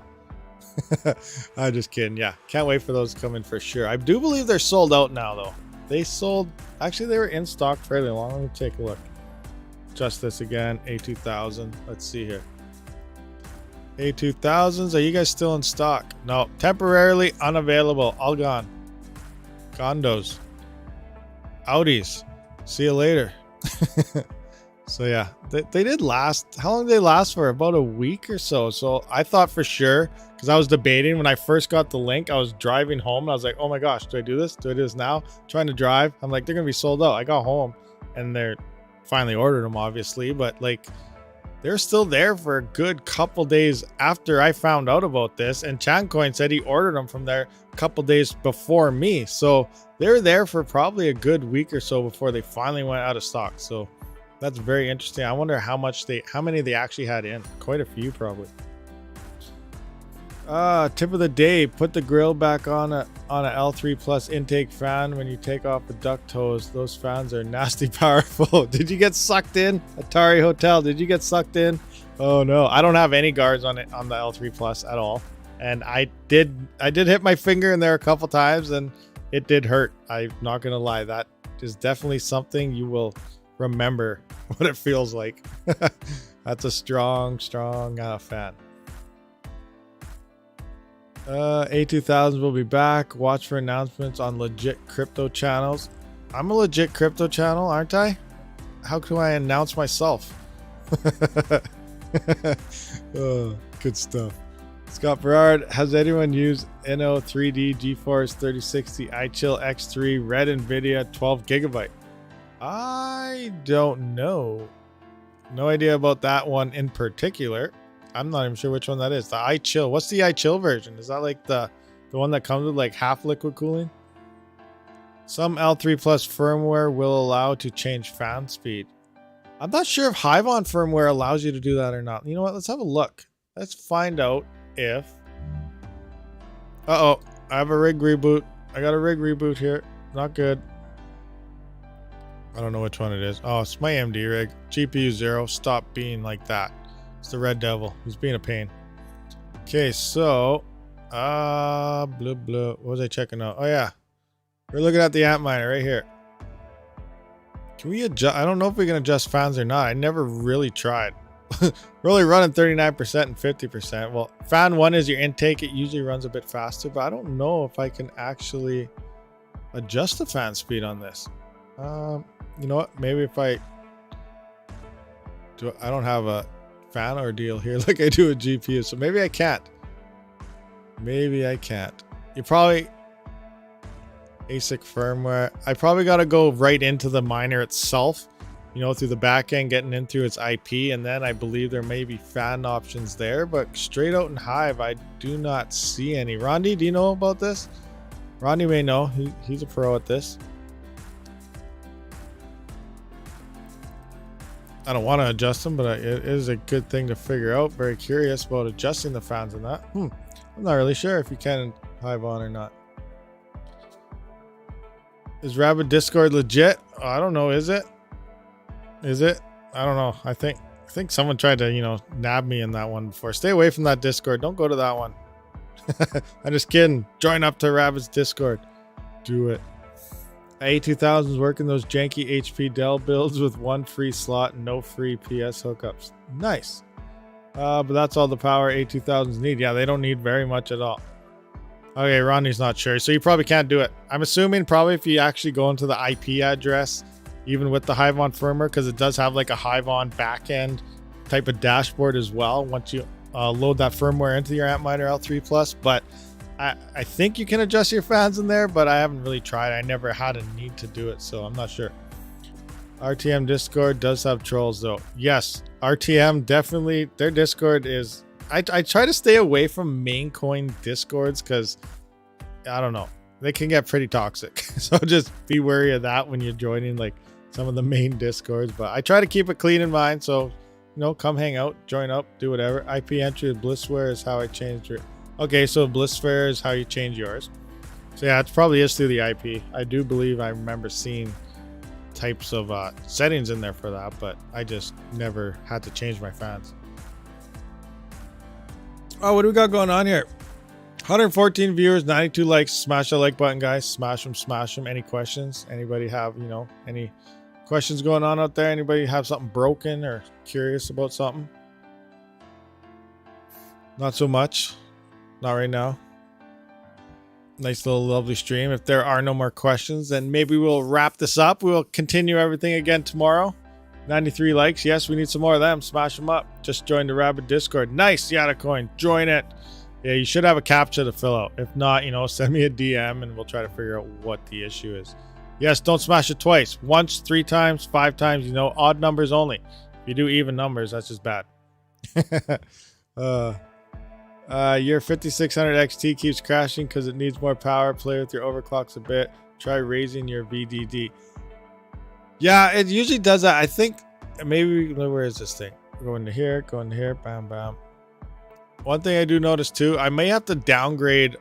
I'm just kidding. Yeah, can't wait for those to come in for sure. I do believe they're sold out now, though. They sold, actually, they were in stock fairly long. Let me take a look. Just this again, A2000. Let's see here. A2000s, are you guys still in stock? No, temporarily unavailable. All gone. Condos. Audis. See you later. So yeah, they did last. How long did they last for? About a week or so. So I thought for sure, because I was debating when I first got the link, I was driving home and I was like, oh my gosh, do I do this? Do I do this now? Trying to drive. I'm like, they're going to be sold out. I got home and they're finally ordered them, obviously, but like they're still there for a good couple days after I found out about this. And Chancoin said he ordered them from there a couple days before me. So they're there for probably a good week or so before they finally went out of stock. So that's very interesting. I wonder how many they actually had in. Quite a few, probably. Tip of the day: put the grill back on a L3 Plus intake fan when you take off the duct hose. Those fans are nasty powerful. Did you get sucked in? Atari Hotel, did you get sucked in? Oh no, I don't have any guards on it on the L3 Plus at all. And I did hit my finger in there a couple times and it did hurt. I'm not gonna lie. That is definitely something you will remember what it feels like. That's a strong fan. A2000s will be back. Watch for announcements on legit crypto channels. I'm a legit crypto channel, aren't I? How can I announce myself? Oh, good stuff. Scott Berard, has anyone used NO3D GeForce 3060 iChill X3 Red NVIDIA 12 gigabyte? I don't know. No idea about that one in particular. I'm not even sure which one that is. The iChill. What's the iChill version? Is that like the one that comes with like half liquid cooling? Some L3 Plus firmware will allow to change fan speed. I'm not sure if Hivon firmware allows you to do that or not. You know what? Let's have a look. Let's find out if... Uh-oh. I have a rig reboot. I got a rig reboot here. Not good. I don't know which one it is. Oh, it's my MD rig. GPU 0. Stop being like that. It's the Red Devil. He's being a pain. Okay, so... blah, blah. What was I checking out? Oh, yeah. We're looking at the Antminer right here. Can we adjust? I don't know if we can adjust fans or not. I never really tried. We're only running 39% and 50%. Well, fan 1 is your intake. It usually runs a bit faster, but I don't know if I can actually adjust the fan speed on this. You know what? Maybe if I don't have a fan ordeal here like I do a GPU, so maybe I can't. Maybe I can't. You probably ASIC firmware. I probably got to go right into the miner itself, you know, through the back end, getting in through its IP, and then I believe there may be fan options there, but straight out in Hive, I do not see any. Rondi, do you know about this? Rondi may know. He's a pro at this. I don't want to adjust them, but it is a good thing to figure out. Very curious about adjusting the fans and that. I'm not really sure if you can Hive on or not. Is Rabid Discord legit? Oh, I don't know. Is it? Is it? I don't know. I think someone tried to, you know, nab me in that one before. Stay away from that Discord. Don't go to that one. I'm just kidding. Join up to Rabid's Discord. Do it. A2000's working those janky HP Dell builds with 1 free slot and no free PS hookups. Nice. But that's all the power A2000s need. Yeah, they don't need very much at all. Okay, Ronnie's not sure, so you probably can't do it. I'm assuming probably if you actually go into the IP address, even with the Hivon firmware, because it does have like a Hivon backend type of dashboard as well once you load that firmware into your Antminer L3 Plus. But I think you can adjust your fans in there, but I haven't really tried. I never had a need to do it, so I'm not sure. RTM Discord does have trolls though. Yes, RTM definitely, their Discord is... I try to stay away from main coin discords because I don't know, they can get pretty toxic. So just be wary of that when you're joining like some of the main discords. But I try to keep it clean in mind. So, you know, come hang out, join up, do whatever. IP entry of Blissware is how I changed it. Okay, so Blissware is how you change yours. So yeah, it probably is through the IP. I do believe I remember seeing types of settings in there for that, but I just never had to change my fans. Oh, what do we got going on here? 114 viewers, 92 likes. Smash the like button, guys. Smash them, smash them. Any questions? Anybody have, you know, any questions going on out there? Anybody have something broken or curious about something? Not so much. Not right now. Nice little lovely stream. If there are no more questions, then maybe we'll wrap this up. We'll continue everything again tomorrow. 93 likes. Yes, we need some more of them. Smash them up. Just join the Rabid Discord. Nice, Yatacoin. Join it. Yeah, you should have a CAPTCHA to fill out. If not, you know, send me a DM and we'll try to figure out what the issue is. Yes, don't smash it twice. Once, 3 times, 5 times, you know, odd numbers only. If you do even numbers, that's just bad. Your 5600 XT keeps crashing because it needs more power. Play with your overclocks a bit. Try raising your VDD. Yeah, it usually does that. I think maybe, where is this thing? Going to here, bam, bam. One thing I do notice too, I may have to downgrade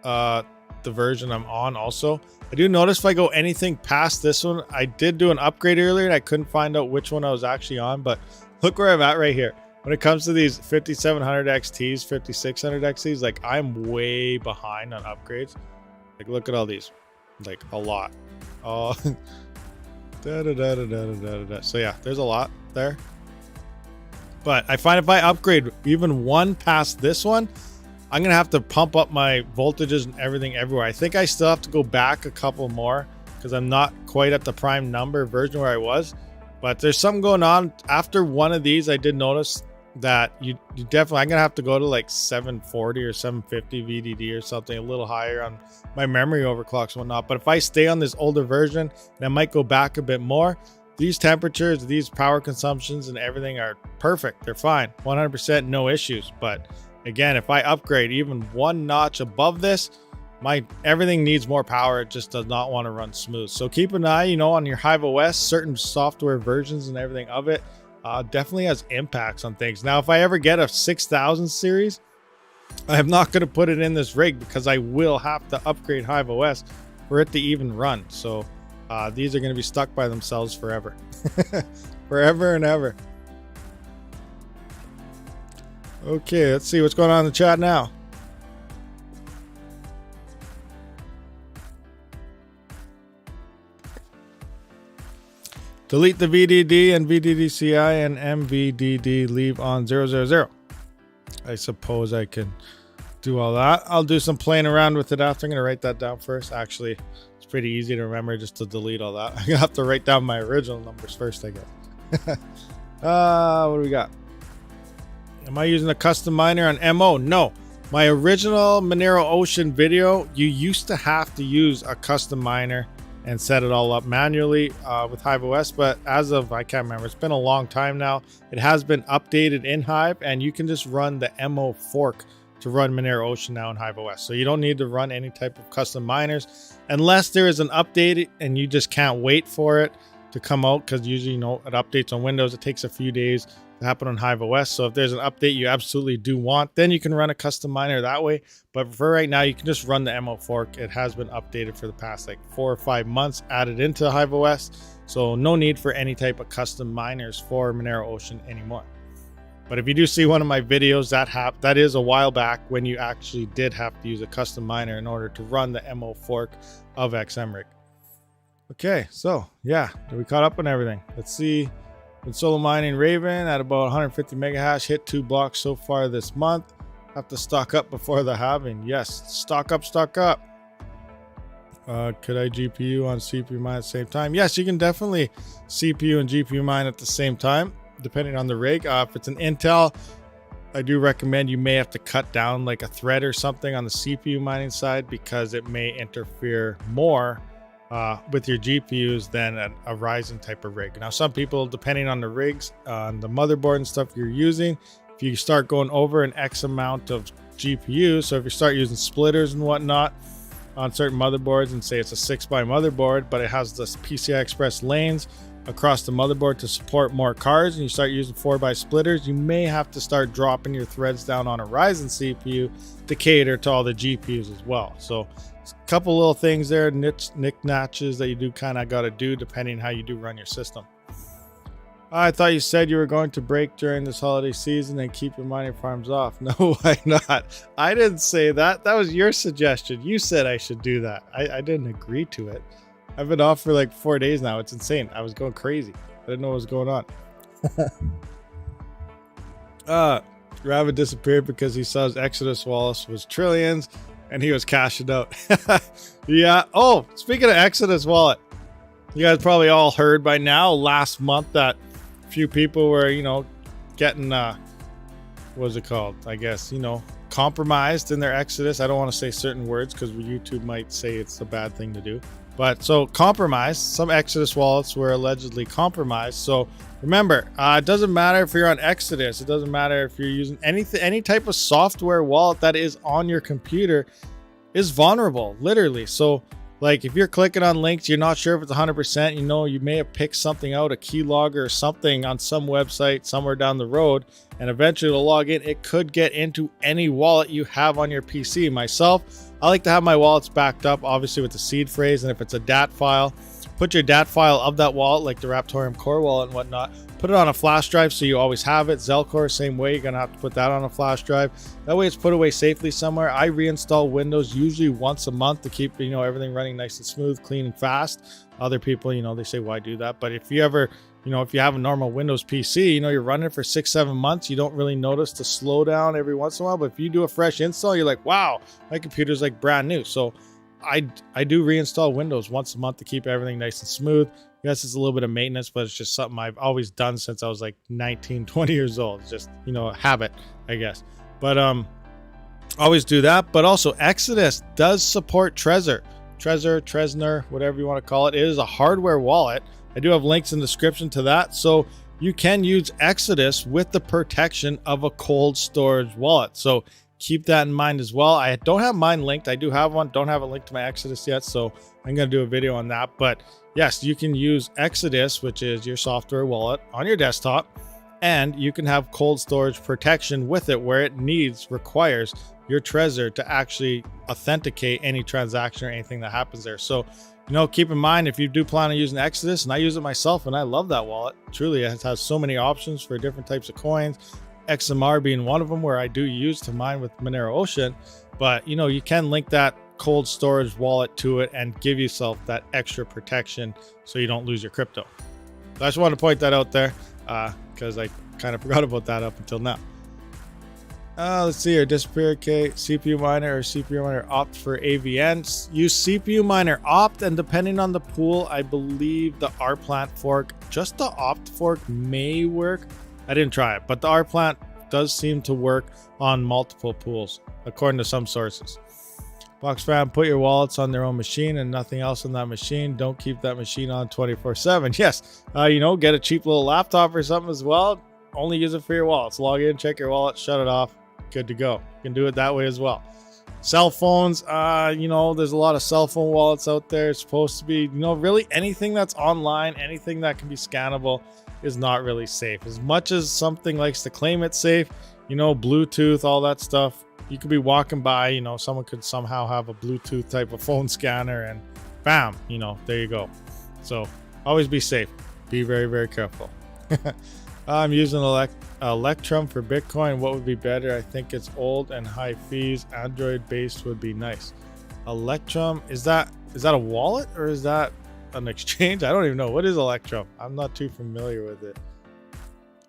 the version I'm on also. I do notice if I go anything past this one, I did do an upgrade earlier and I couldn't find out which one I was actually on, but look where I'm at right here. When it comes to these 5700 XTs, 5600 XTs, like I'm way behind on upgrades. Like look at all these, like a lot. Oh. So yeah, there's a lot there. But I find if I upgrade even one past this one, I'm going to have to pump up my voltages and everything everywhere. I think I still have to go back a couple more because I'm not quite at the prime number version where I was. But there's something going on. After one of these, I did notice that you definitely, I'm going to have to go to like 740 or 750 VDD or something, a little higher on my memory overclocks and whatnot. But if I stay on this older version, and I might go back a bit more, these temperatures, these power consumptions and everything are perfect. They're fine. 100%, no issues. But again, if I upgrade even one notch above this, everything needs more power. It just does not want to run smooth. So keep an eye, you know, on your Hive OS, certain software versions and everything of it. Definitely has impacts on things. Now, if I ever get a 6000 series, I'm not going to put it in this rig because I will have to upgrade Hive OS for it to even run. So these are going to be stuck by themselves forever. Forever and ever. Okay, let's see what's going on in the chat now. Delete the VDD and VDDCI and MVDD, leave on 000. I suppose I can do all that. I'll do some playing around with it after. I'm going to write that down first. Actually, it's pretty easy to remember just to delete all that. I'm going to have to write down my original numbers first, I guess. What do we got? Am I using a custom miner on MO? No. My original Monero Ocean video, you used to have to use a custom miner and set it all up manually with Hive OS, but as of, I can't remember, it's been a long time now. It has been updated in Hive, and you can just run the MO fork to run Monero Ocean now in Hive OS. So you don't need to run any type of custom miners unless there is an update and you just can't wait for it to come out, because usually, you know, it updates on Windows. It takes a few days to happen on Hive OS. So if there's an update you absolutely do want, then you can run a custom miner that way. But for right now, you can just run the MO fork. It has been updated for the past like 4 or 5 months, added into Hive OS. So no need for any type of custom miners for Monero Ocean anymore. But if you do see one of my videos, that is a while back when you actually did have to use a custom miner in order to run the MO fork of XMRig. Okay, so yeah, we caught up on everything. Let's see. Been solo mining Raven at about 150 mega hash. Hit 2 blocks so far this month. Have to stock up before the halving. Yes, stock up, stock up. Could I GPU on CPU mine at the same time? Yes, you can definitely CPU and GPU mine at the same time, depending on the rig. If it's an Intel, I do recommend you may have to cut down like a thread or something on the CPU mining side, because it may interfere more with your GPUs than a Ryzen type of rig. Now, some people, depending on the rigs, on the motherboard and stuff you're using, if you start going over an X amount of GPU, so if you start using splitters and whatnot on certain motherboards, and say it's a 6x motherboard, but it has the PCI Express lanes across the motherboard to support more cards, and you start using 4x splitters, you may have to start dropping your threads down on a Ryzen CPU to cater to all the GPUs as well. So a couple little things there, knick-knacks that you do kind of got to do depending how you do run your system. I thought you said you were going to break during this holiday season and keep your mining farms off. No, why not? I didn't say that. That was your suggestion. You said I should do that. I didn't agree to it. I've been off for like 4 days now. It's insane. I was going crazy. I didn't know what was going on. Rabid disappeared because he saw his Exodus wallet was trillions and he was cashing out. Yeah. Oh, speaking of Exodus wallet, you guys probably all heard by now last month that a few people were, getting, what's it called? I guess, compromised in their Exodus. I don't want to say certain words because YouTube might say it's a bad thing to do. But so compromised, some Exodus wallets were allegedly compromised. So remember, it doesn't matter if you're on Exodus. It doesn't matter if you're using any type of software wallet that is on your computer is vulnerable, literally. So like if you're clicking on links, you're not sure if it's 100%, you may have picked something out, a keylogger or something on some website somewhere down the road, and eventually to log in, it could get into any wallet you have on your PC. Myself, I like to have my wallets backed up, obviously with the seed phrase, and if it's a DAT file, put your DAT file of that wallet, like the Raptoreum core wallet and whatnot, put it on a flash drive so you always have it. Zelcore, same way, you're gonna have to put that on a flash drive. That way it's put away safely somewhere. I reinstall Windows usually once a month to keep everything running nice and smooth, clean and fast. Other people, they say why do that, but if you ever, if you have a normal Windows PC, you're running it for 6-7 months, you don't really notice the slowdown every once in a while. But if you do a fresh install, you're like, wow, my computer's like brand new. So I do reinstall Windows once a month to keep everything nice and smooth. Yes, it's a little bit of maintenance, but it's just something I've always done since I was like 19, 20 years old. It's just, a habit, I guess. But always do that. But also Exodus does support Trezor, whatever you want to call it. It is a hardware wallet. I do have links in the description to that. So you can use Exodus with the protection of a cold storage wallet. So keep that in mind as well. I don't have mine linked. I do have one. Don't have it linked to my Exodus yet. So I'm going to do a video on that. But yes, you can use Exodus, which is your software wallet, on your desktop. And you can have cold storage protection with it where it requires your Trezor to actually authenticate any transaction or anything that happens there. So, keep in mind, if you do plan on using Exodus, and I use it myself and I love that wallet. Truly, it has so many options for different types of coins. XMR being one of them, where I do use to mine with Monero Ocean. But, you can link that cold storage wallet to it and give yourself that extra protection so you don't lose your crypto. So I just wanted to point that out there because I kind of forgot about that up until now. Let's see here. Disappear, okay. CPU miner or CPU miner opt for AVN. Use CPU miner opt, and depending on the pool, I believe the rplant fork, just the opt fork may work. I didn't try it, but the rplant does seem to work on multiple pools, according to some sources. Box fam, put your wallets on their own machine and nothing else on that machine. Don't keep that machine on 24/7. Yes, get a cheap little laptop or something as well. Only use it for your wallets. Log in, check your wallet, shut it off. Good to go. You can do it that way as well. Cell phones, there's a lot of cell phone wallets out there. It's supposed to be, really anything that's online, anything that can be scannable is not really safe. As much as something likes to claim it's safe, Bluetooth, all that stuff, you could be walking by, someone could somehow have a Bluetooth type of phone scanner and bam, there you go. So always be safe. Be very, very careful. I'm using Electrum for Bitcoin. What would be better? I think it's old and high fees. Android based would be nice. Electrum, is that a wallet or is that an exchange? I don't even know. What is Electrum? I'm not too familiar with it.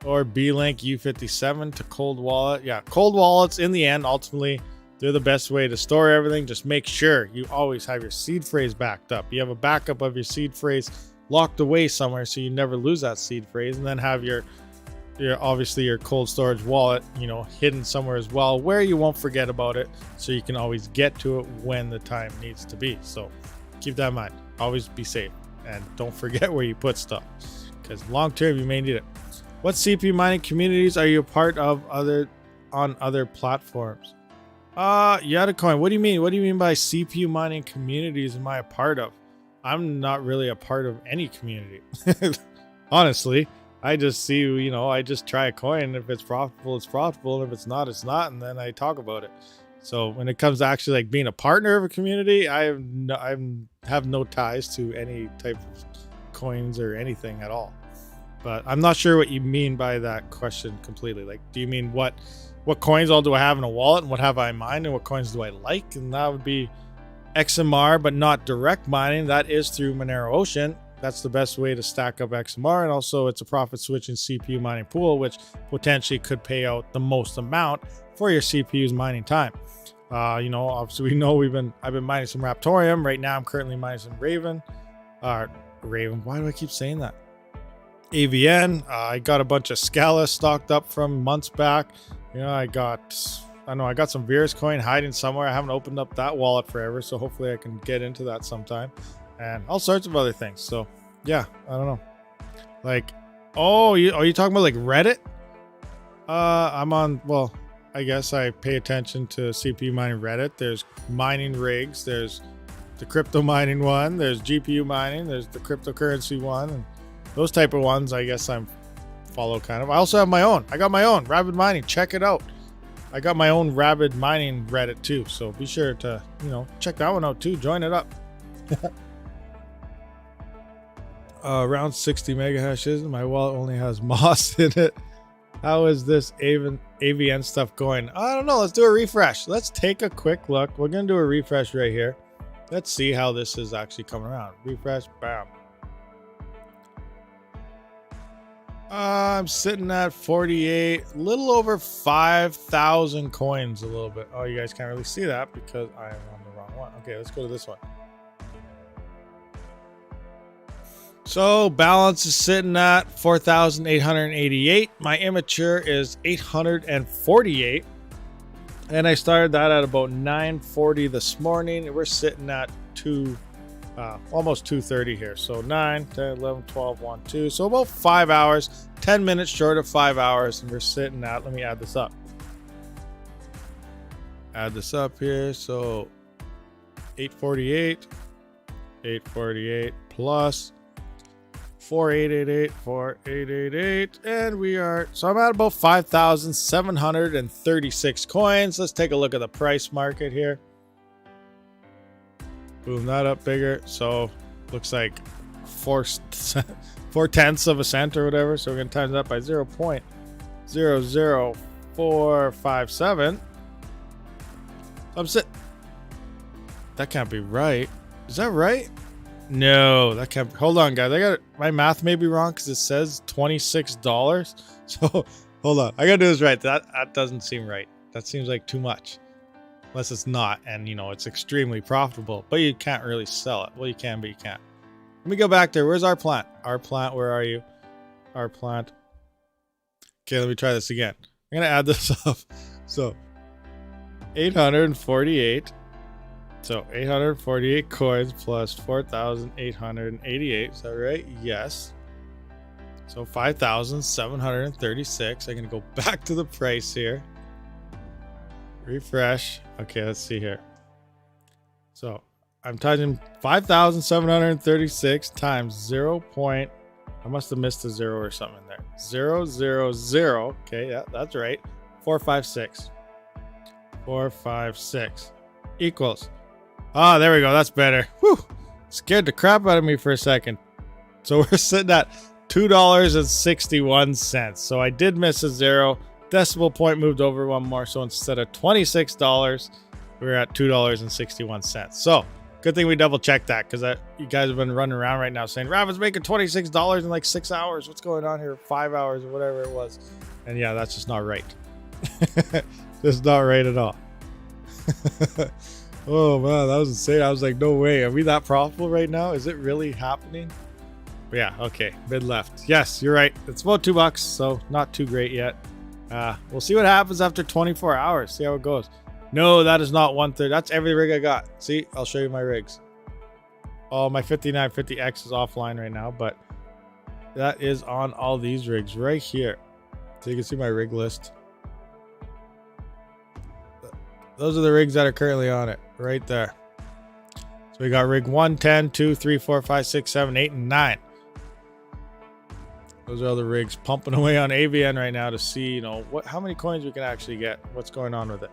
Or B-Link U57 to cold wallet. Yeah, cold wallets in the end, ultimately, they're the best way to store everything. Just make sure you always have your seed phrase backed up. You have a backup of your seed phrase locked away somewhere so you never lose that seed phrase, and then have your obviously your cold storage wallet, you know, hidden somewhere as well where you won't forget about it, so you can always get to it when the time needs to be. So keep that in mind. Always be safe and don't forget where you put stuff, because long term you may need it. What CPU mining communities are you a part of on other platforms? Yatacoin, what do you mean? What do you mean by CPU mining communities am I a part of? I'm not really a part of any community. Honestly, I just see, you know, I just try a coin. If it's profitable, it's profitable. And if it's not, it's not. And then I talk about it. So when it comes to actually like being a partner of a community, I have no ties to any type of coins or anything at all. But I'm not sure what you mean by that question completely. Like, do you mean what coins all do I have in a wallet, and what have I mined, and what coins do I like? And that would be XMR, but not direct mining. That is through Monero Ocean. That's the best way to stack up XMR, and also it's a profit switching CPU mining pool, which potentially could pay out the most amount for your CPU's mining time. You know, obviously we know I've been mining some Raptoreum. Right now I'm currently mining some Raven. Why do I keep saying that? AVN. I got a bunch of Scala stocked up from months back. You know, I got some Virus coin hiding somewhere. I haven't opened up that wallet forever, so hopefully I can get into that sometime, and all sorts of other things. So yeah, I don't know. Like, are you talking about like Reddit? I'm on, well, I guess I pay attention to CPU mining Reddit. There's mining rigs, there's the crypto mining one, there's GPU mining, there's the cryptocurrency one, and those type of ones I guess I'm follow kind of. I also have my own. I got my own Rabid Mining. Check it out. I got my own Rabid Mining Reddit too, so be sure to, you know, check that one out too. Join it up. Around 60 mega hashes. My wallet only has Moss in it. How is this AVN stuff going? I don't know. Let's do a refresh. Let's take a quick look. We're gonna do a refresh right here. Let's see how this is actually coming around. Refresh. Bam. I'm sitting at 48, a little over 5,000 coins, a little bit. Oh, you guys can't really see that because I am on the wrong one. Okay, let's go to this one. So balance is sitting at 4,888. My immature is 848. And I started that at about 9:40 this morning. And we're sitting at almost 2:30 here. So 9, 10, 11, 12, 1, 2. So about 5 hours, 10 minutes short of 5 hours. And we're sitting at, let me add this up. Add this up here. So 848 plus 4888, and we are, so I'm at about 5,736 coins. Let's take a look at the price market here. Boom that up bigger. So looks like 4/10 of a cent or whatever. So we're gonna times that by 0.00457. I'm sitting. That can't be right. Is that right? No, that can't. Hold on, guys. I got my math may be wrong because it says $26. So hold on, I gotta do this right. That doesn't seem right. That seems like too much, unless it's not, and you know it's extremely profitable. But you can't really sell it. Well, you can, but you can't. Let me go back there. Where's our plant? Our plant. Where are you? Our plant. Okay, let me try this again. I'm gonna add this up. So 848. So 848 coins plus 4,888. Is that right? Yes. So 5,736. I'm going to go back to the price here. Refresh. Okay, let's see here. So I'm typing 5,736 times 0. I must have missed a 0 or something there. 000. Okay, yeah, that's right. 456. 456 equals. Ah, there we go. That's better. Whew. Scared the crap out of me for a second. So we're sitting at $2.61. So I did miss a 0. Decimal point moved over one more. So instead of $26, we're at $2.61. So Good thing we double checked that, because you guys have been running around right now saying Rabid's making $26 in like 6 hours. What's going on here? 5 hours or whatever it was. And yeah, that's just not right. Just not right at all. Oh man, that was insane. I was like, no way. Are we that profitable right now? Is it really happening? But yeah, okay. Mid left. Yes, you're right. It's about $2, so not too great yet. We'll see what happens after 24 hours. See how it goes. No, that is not 1/3. That's every rig I got. See, I'll show you my rigs. Oh, my 5950X is offline right now, but that is on all these rigs right here. So you can see my rig list. Those are the rigs that are currently on it right there. So we got rig 1, 10, 2, 3, 4, 5, 6, 7, 8, and 9. Those are all the rigs pumping away on AVN right now to see, you know, how many coins we can actually get. What's going on with it.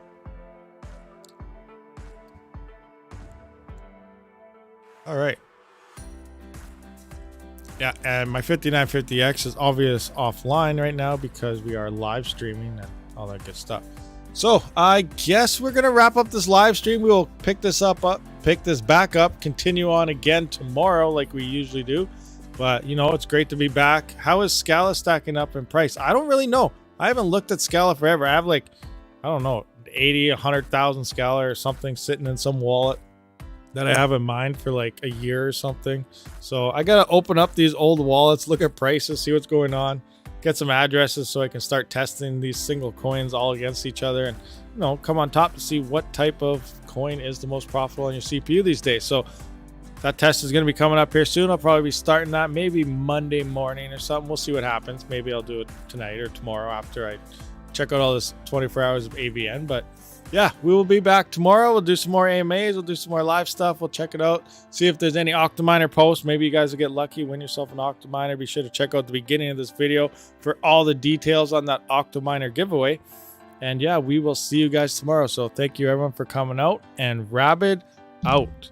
All right. Yeah, and my 5950X is obvious offline right now because we are live streaming and all that good stuff. So I guess we're gonna wrap up this live stream. We will pick this back up, continue on again tomorrow like we usually do. But you know, it's great to be back. How is Scala stacking up in price? I don't really know. I haven't looked at Scala forever. I have like, I don't know, 80, 100,000 Scala or something sitting in some wallet that I have in mind for like a year or something. So I gotta open up these old wallets, look at prices, see what's going on, get some addresses so I can start testing these single coins all against each other, and you know, come on top to see what type of coin is the most profitable on your CPU these days. So that test is going to be coming up here soon. I'll probably be starting that maybe Monday morning or something. We'll see what happens. Maybe I'll do it tonight or tomorrow after I check out all this 24 hours of AVN. But yeah, we will be back tomorrow. We'll do some more AMAs. We'll do some more live stuff. We'll check it out. See if there's any OCTOMINER posts. Maybe you guys will get lucky. Win yourself an OCTOMINER. Be sure to check out the beginning of this video for all the details on that OCTOMINER giveaway. And yeah, we will see you guys tomorrow. So thank you everyone for coming out, and Rabid out.